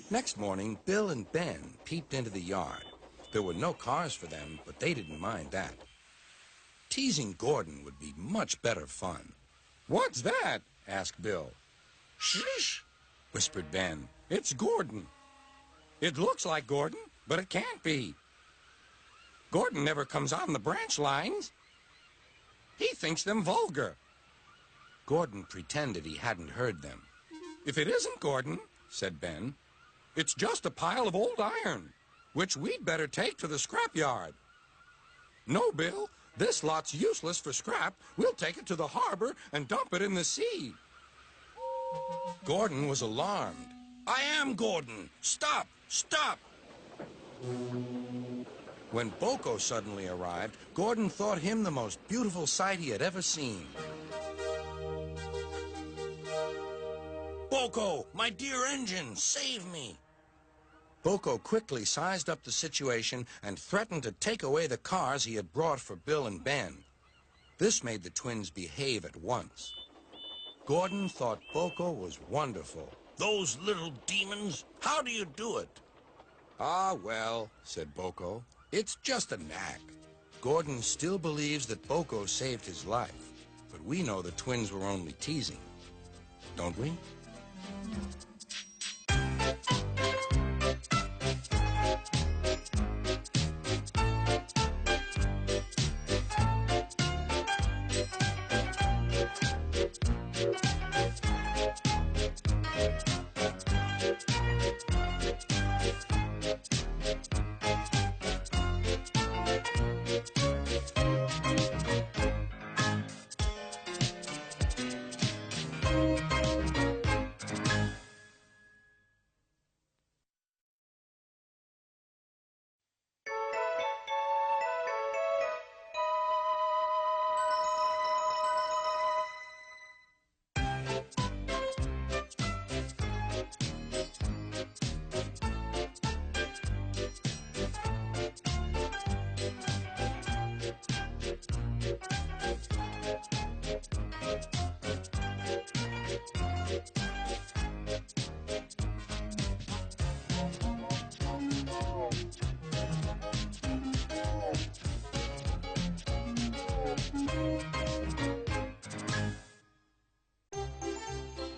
Next morning, Bill and Ben peeped into the yard. There were no cars for them, but they didn't mind that. Teasing Gordon would be much better fun. "What's that?" asked Bill. "Shh," whispered Ben. "It's Gordon." "It looks like Gordon, but it can't be. Gordon never comes on the branch lines. He thinks them vulgar." Gordon pretended he hadn't heard them. "If it isn't Gordon," said Ben, "it's just a pile of old iron, which we'd better take to the scrapyard." "No, Bill, this lot's useless for scrap. We'll take it to the harbor and dump it in the sea." Gordon was alarmed. I am Gordon. Stop! Stop! When Boko suddenly arrived, Gordon thought him the most beautiful sight he had ever seen. Boko, my dear engine, save me. Boko quickly sized up the situation and threatened to take away the cars he had brought for Bill and Ben. This made the twins behave at once. Gordon thought Boko was wonderful. Those little demons, how do you do it? "Ah, well," said Boko, "it's just a knack." Gordon still believes that Boko saved his life, but we know the twins were only teasing, don't we?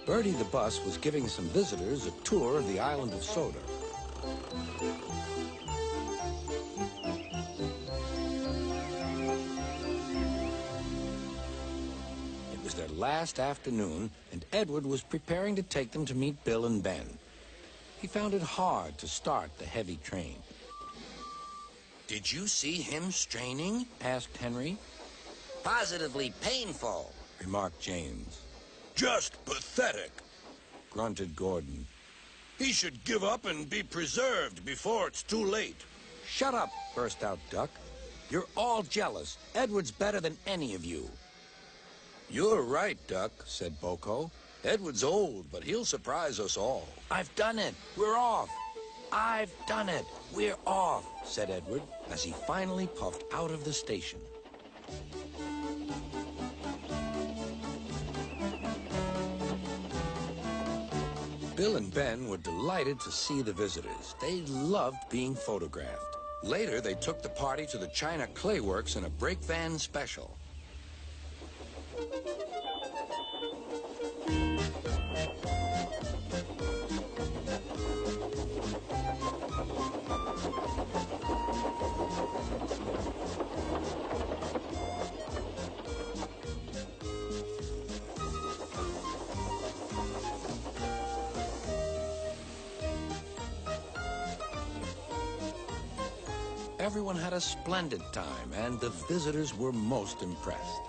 Bertie the bus was giving some visitors a tour of the island of Soda. It was their last afternoon, and Edward was preparing to take them to meet Bill and Ben. He found it hard to start the heavy train. Did you see him straining? Asked Henry. Positively painful, Remarked James. Just pathetic. Grunted Gordon. He should give up and be preserved before it's too late. Shut up, burst out Duck. You're all jealous. Edward's better than any of you. You're right, Duck, said Boko. Edward's old, but he'll surprise us all. I've done it. We're off. I've done it. We're off, said Edward as he finally puffed out of the station. Bill and Ben were delighted to see the visitors. They loved being photographed. Later, they took the party to the China Clay Works in a brake van special. Everyone had a splendid time, and the visitors were most impressed.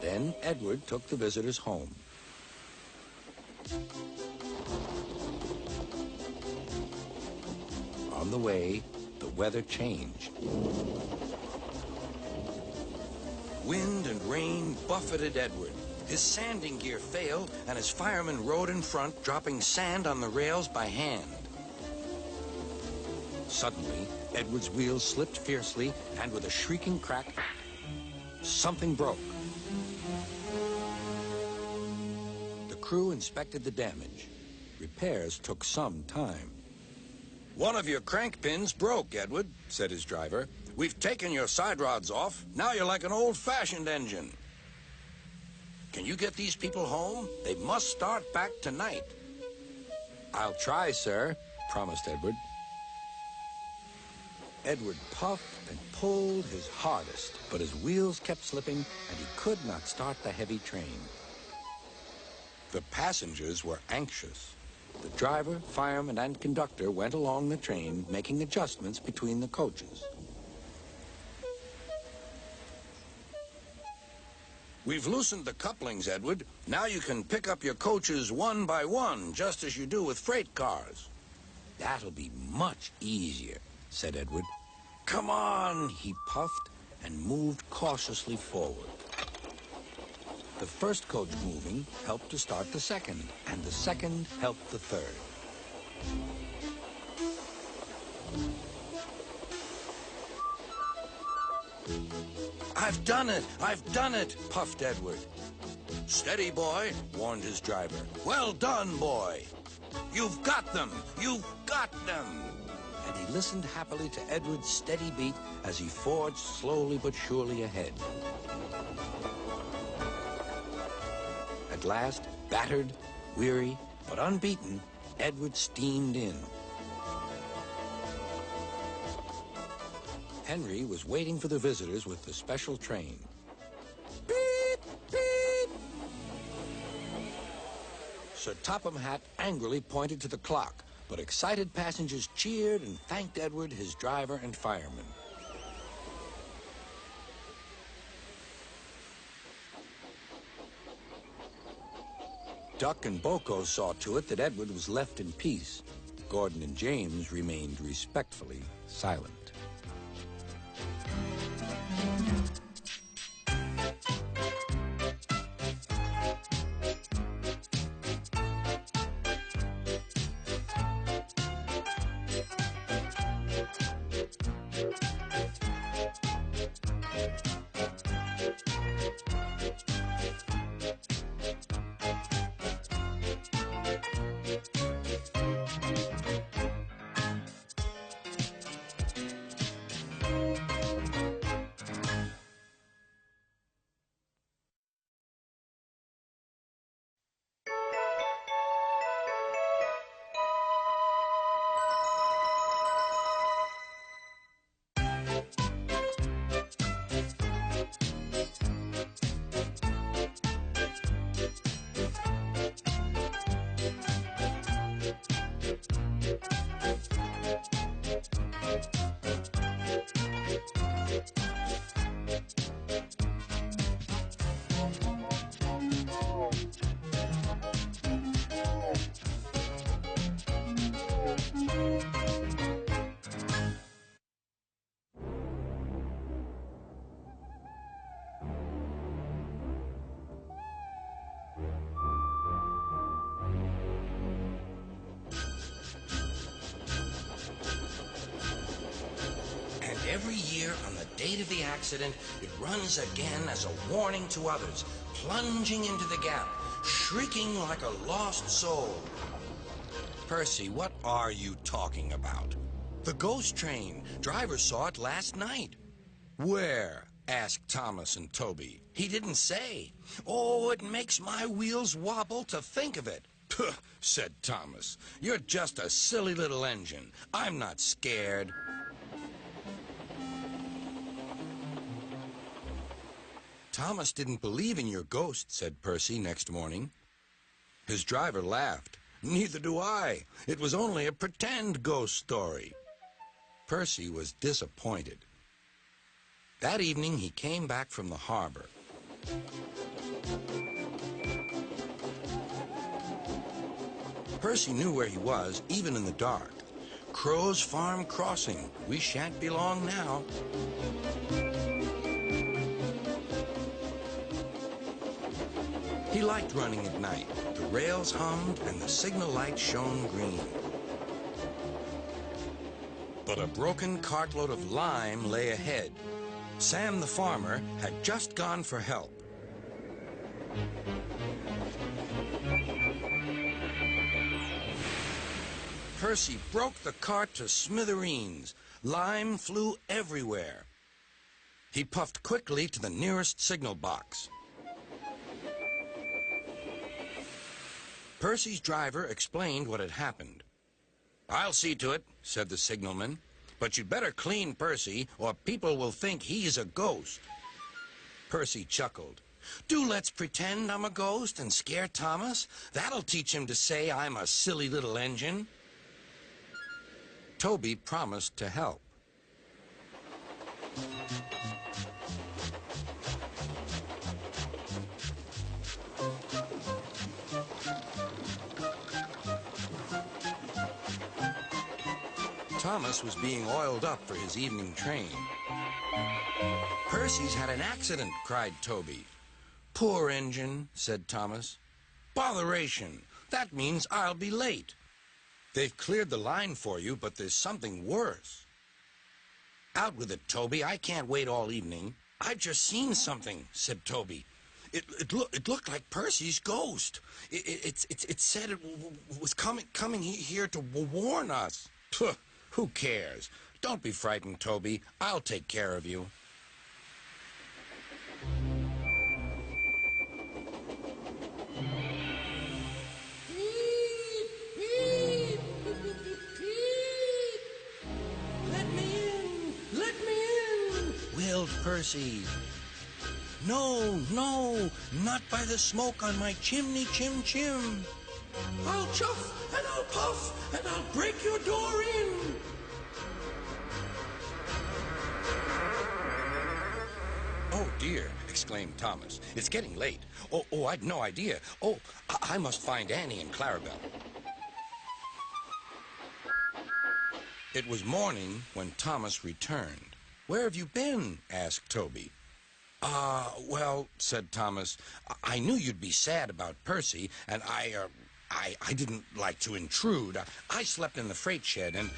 Then Edward took the visitors home. On the way, the weather changed. Wind and rain buffeted Edward. His sanding gear failed, and his firemen rode in front, dropping sand on the rails by hand. Suddenly, Edward's wheels slipped fiercely, and with a shrieking crack, something broke. The crew inspected the damage. Repairs took some time. One of your crank pins broke, Edward, said his driver. We've taken your side rods off. Now you're like an old-fashioned engine. Can you get these people home? They must start back tonight. I'll try, sir, promised Edward. Edward puffed and pulled his hardest, but his wheels kept slipping, and he could not start the heavy train. The passengers were anxious. The driver, fireman, and conductor went along the train, making adjustments between the coaches. We've loosened the couplings, Edward. Now you can pick up your coaches one by one, just as you do with freight cars. That'll be much easier, said Edward. Come on, he puffed and moved cautiously forward. The first coach moving helped to start the second, and the second helped the third. I've done it! I've done it! Puffed Edward. Steady, boy, warned his driver. Well done, boy. You've got them! You've got them! And he listened happily to Edward's steady beat as he forged slowly but surely ahead. At last, battered, weary, but unbeaten, Edward steamed in. Henry was waiting for the visitors with the special train. Beep, beep. Sir Topham Hatt angrily pointed to the clock, but excited passengers cheered and thanked Edward, his driver, and firemen. Duck and Boko saw to it that Edward was left in peace. Gordon and James remained respectfully silent. date of the accident, it runs again as a warning to others, plunging into the gap, shrieking like a lost soul. Percy, what are you talking about? The ghost train. Driver saw it last night. Where? Asked Thomas and Toby. He didn't say. Oh, it makes my wheels wobble to think of it. Puh, said Thomas. You're just a silly little engine. I'm not scared. Thomas didn't believe in your ghost, said Percy next morning. His driver laughed. Neither do I. It was only a pretend ghost story. Percy was disappointed. That evening, he came back from the harbor. Percy knew where he was, even in the dark. Crow's Farm Crossing. We shan't be long now. He liked running at night. The rails hummed and the signal light shone green. But a broken cartload of lime lay ahead. Sam the farmer had just gone for help. Percy broke the cart to smithereens. Lime flew everywhere. He puffed quickly to the nearest signal box. Percy's driver explained what had happened. I'll see to it, said the signalman. But you'd better clean Percy, or people will think he's a ghost. Percy chuckled. Do let's pretend I'm a ghost and scare Thomas. That'll teach him to say I'm a silly little engine. Toby promised to help. Thomas was being oiled up for his evening train. Percy's had an accident, cried Toby. Poor engine, said Thomas. Botheration. That means I'll be late. They've cleared the line for you, but there's something worse. Out with it, Toby. I can't wait all evening. I've just seen something, said Toby. It looked like Percy's ghost. It said it was coming here to warn us. Puh. Who cares? Don't be frightened, Toby. I'll take care of you. Let me in! Let me in! Wailed Percy. No, no, not by the smoke on my chimney, chim. I'll chuff and I'll puff and I'll break your door in. Oh, dear, exclaimed Thomas. It's getting late. Oh, I'd no idea. Oh, I must find Annie and Clarabelle. It was morning when Thomas returned. Where have you been? Asked Toby. Well, said Thomas, I knew you'd be sad about Percy, and I didn't like to intrude. I slept in the freight shed and...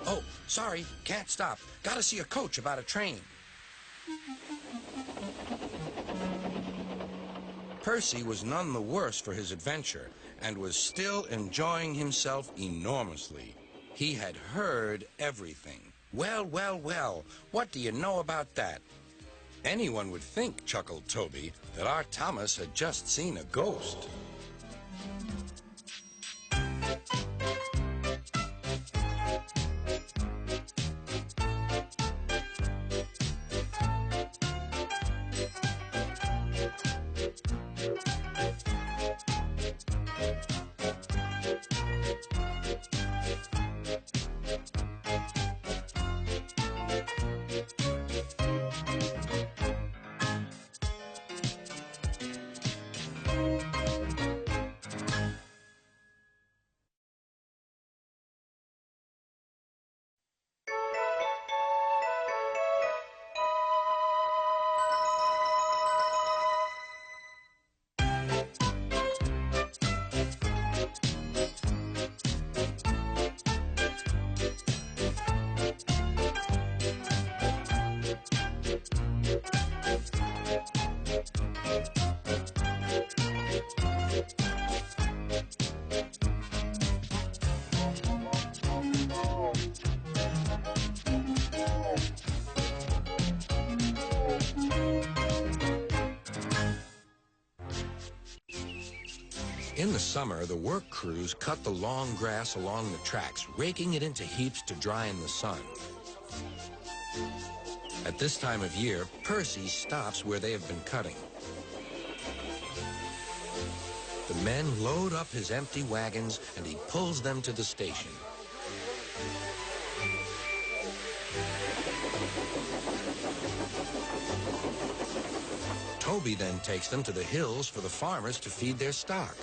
Oh, sorry, can't stop. Gotta see a coach about a train. Percy was none the worse for his adventure and was still enjoying himself enormously. He had heard everything. Well, what do you know about that? Anyone would think, chuckled Toby, that our Thomas had just seen a ghost. In the summer, the work crews cut the long grass along the tracks, raking it into heaps to dry in the sun. At this time of year, Percy stops where they have been cutting. The men load up his empty wagons and he pulls them to the station. Toby then takes them to the hills for the farmers to feed their stock.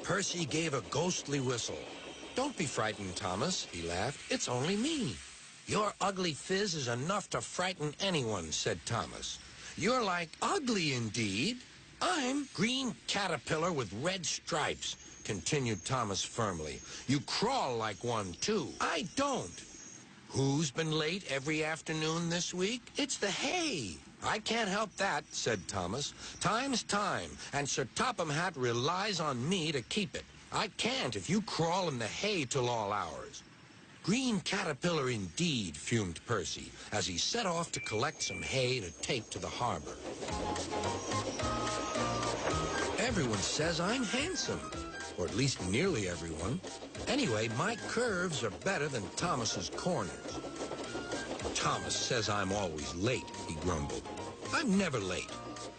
Percy gave a ghostly whistle. "Don't be frightened, Thomas," he laughed. "It's only me." "Your ugly phiz is enough to frighten anyone," said Thomas. "You're like ugly indeed." "I'm green caterpillar with red stripes," continued Thomas firmly. "You crawl like one, too." "I don't." "Who's been late every afternoon this week?" "It's the hay." "I can't help that," said Thomas. "Time's time, and Sir Topham Hatt relies on me to keep it. I can't if you crawl in the hay till all hours." "Green caterpillar indeed," fumed Percy, as he set off to collect some hay to take to the harbor. "Everyone says I'm handsome, or at least nearly everyone. Anyway, my curves are better than Thomas's corners." "Thomas says I'm always late," he grumbled. "I'm never late,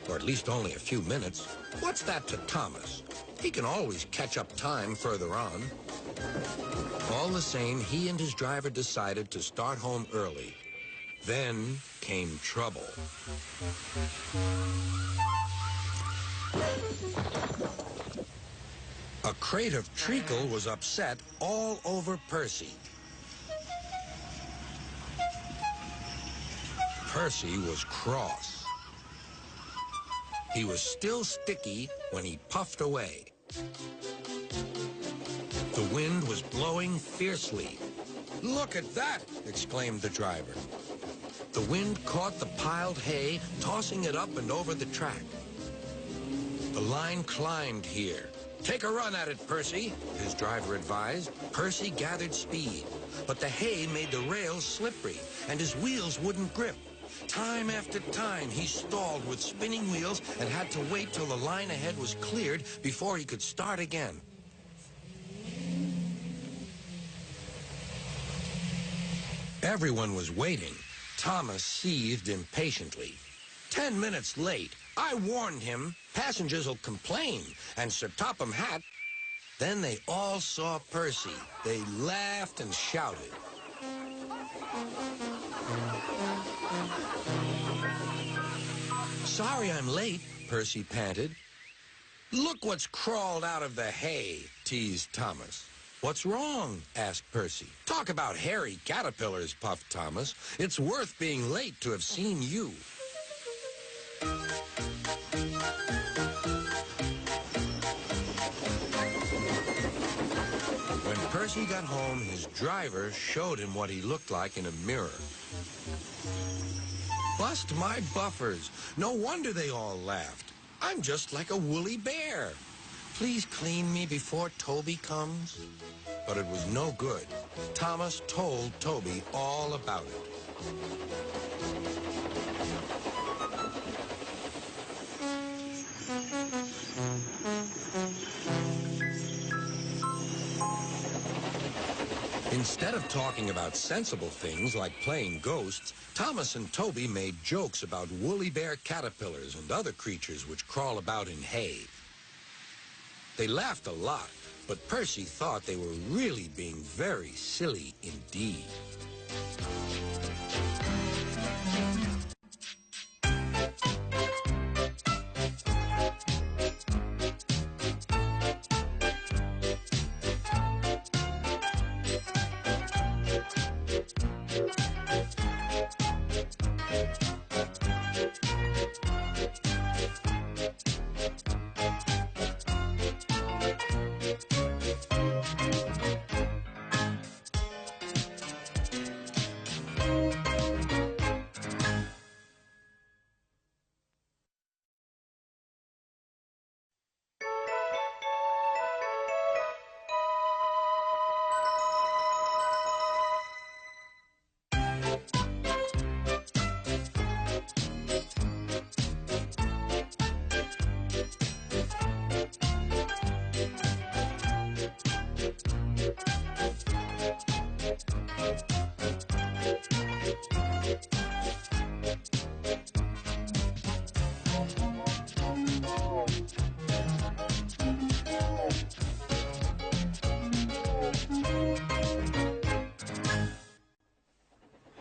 or at least only a few minutes. What's that to Thomas? He can always catch up time further on." All the same, he and his driver decided to start home early. Then came trouble. A crate of treacle was upset all over Percy. Percy was cross. He was still sticky when he puffed away. The wind was blowing fiercely. "Look at that!" exclaimed the driver. The wind caught the piled hay, tossing it up and over the track. The line climbed here. "Take a run at it, Percy," his driver advised. Percy gathered speed, but the hay made the rails slippery, and his wheels wouldn't grip. Time after time, he stalled with spinning wheels and had to wait till the line ahead was cleared before he could start again. Everyone was waiting. Thomas seethed impatiently. 10 minutes late. I warned him. Passengers will complain. And Sir Topham Hatt. Then they all saw Percy. They laughed and shouted. "Sorry I'm late," Percy panted. "Look what's crawled out of the hay," teased Thomas. "What's wrong?" asked Percy. "Talk about hairy caterpillars," puffed Thomas. "It's worth being late to have seen you." When Percy got home, his driver showed him what he looked like in a mirror. "Bust my buffers. No wonder they all laughed. I'm just like a woolly bear. Please clean me before Toby comes." But it was no good. Thomas told Toby all about it. Instead of talking about sensible things like playing ghosts, Thomas and Toby made jokes about woolly bear caterpillars and other creatures which crawl about in hay. They laughed a lot, but Percy thought they were really being very silly indeed.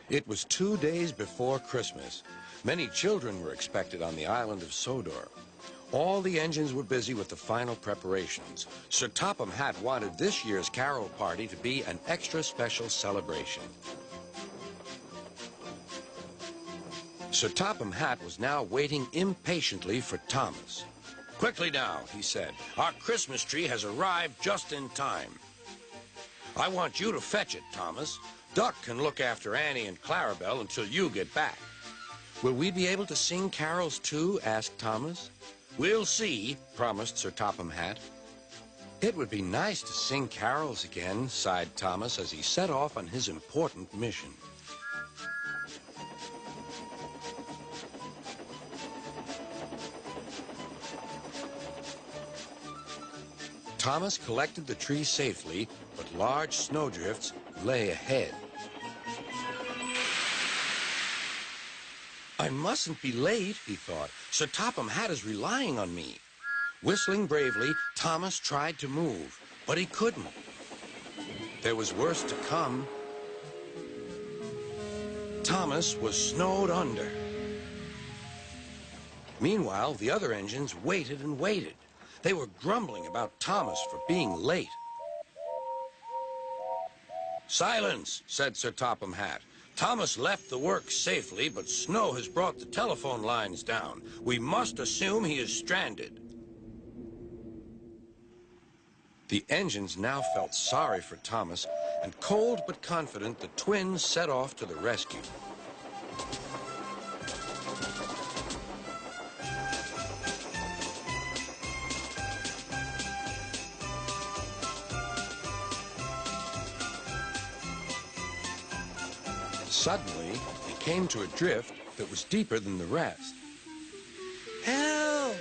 It was 2 days before Christmas. Many children were expected on the island of Sodor. All the engines were busy with the final preparations. Sir Topham Hatt wanted this year's carol party to be an extra special celebration. Sir Topham Hatt was now waiting impatiently for Thomas. Quickly now, he said. Our Christmas tree has arrived just in time. I want you to fetch it, Thomas. Duck can look after Annie and Clarabelle until you get back. Will we be able to sing carols too? Asked Thomas. We'll see, promised Sir Topham Hatt. It would be nice to sing carols again, sighed Thomas as he set off on his important mission. Thomas collected the tree safely, but large snowdrifts lay ahead. I mustn't be late, he thought. Sir Topham Hatt is relying on me. Whistling bravely, Thomas tried to move, but he couldn't. There was worse to come. Thomas was snowed under. Meanwhile, the other engines waited and waited. They were grumbling about Thomas for being late. Silence, said Sir Topham Hatt. Thomas left the work safely, but snow has brought the telephone lines down. We must assume he is stranded. The engines now felt sorry for Thomas, and cold but confident, the twins set off to the rescue. Suddenly, they came to a drift that was deeper than the rest. Help!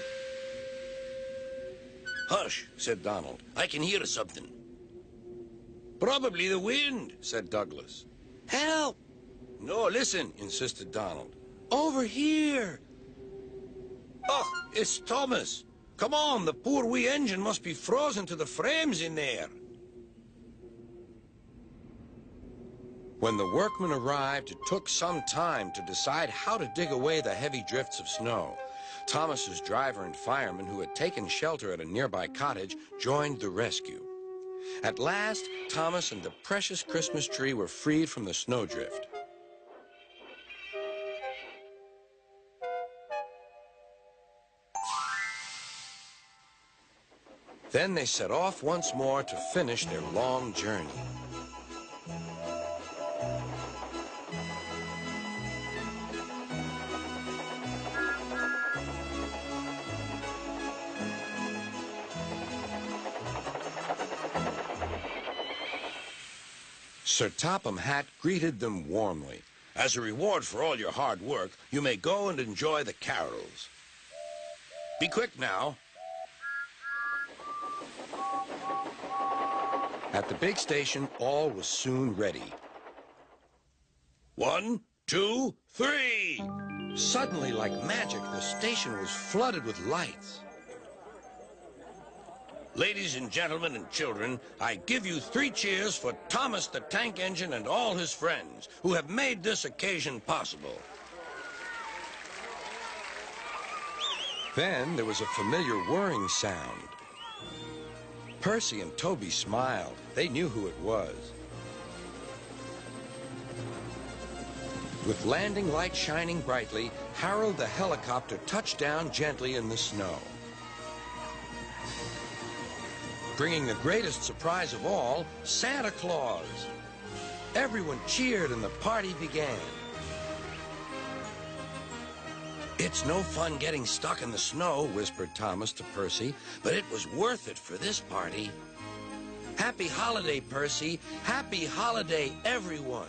Hush, said Donald. I can hear something. Probably the wind, said Douglas. Help! No, listen, insisted Donald. Over here! Oh, it's Thomas. Come on, the poor wee engine must be frozen to the frames in there. When the workmen arrived, it took some time to decide how to dig away the heavy drifts of snow. Thomas's driver and fireman, who had taken shelter at a nearby cottage, joined the rescue. At last, Thomas and the precious Christmas tree were freed from the snowdrift. Then they set off once more to finish their long journey. Sir Topham Hatt greeted them warmly. As a reward for all your hard work, you may go and enjoy the carols. Be quick now. At the big station, all was soon ready. 1, 2, 3! Suddenly, like magic, the station was flooded with lights. Ladies and gentlemen and children, I give you 3 cheers for Thomas the Tank Engine and all his friends who have made this occasion possible. Then there was a familiar whirring sound. Percy and Toby smiled. They knew who it was. With landing lights shining brightly, Harold the helicopter touched down gently in the snow. Bringing the greatest surprise of all, Santa Claus. Everyone cheered and the party began. It's no fun getting stuck in the snow, whispered Thomas to Percy, but it was worth it for this party. Happy holiday, Percy. Happy holiday, everyone.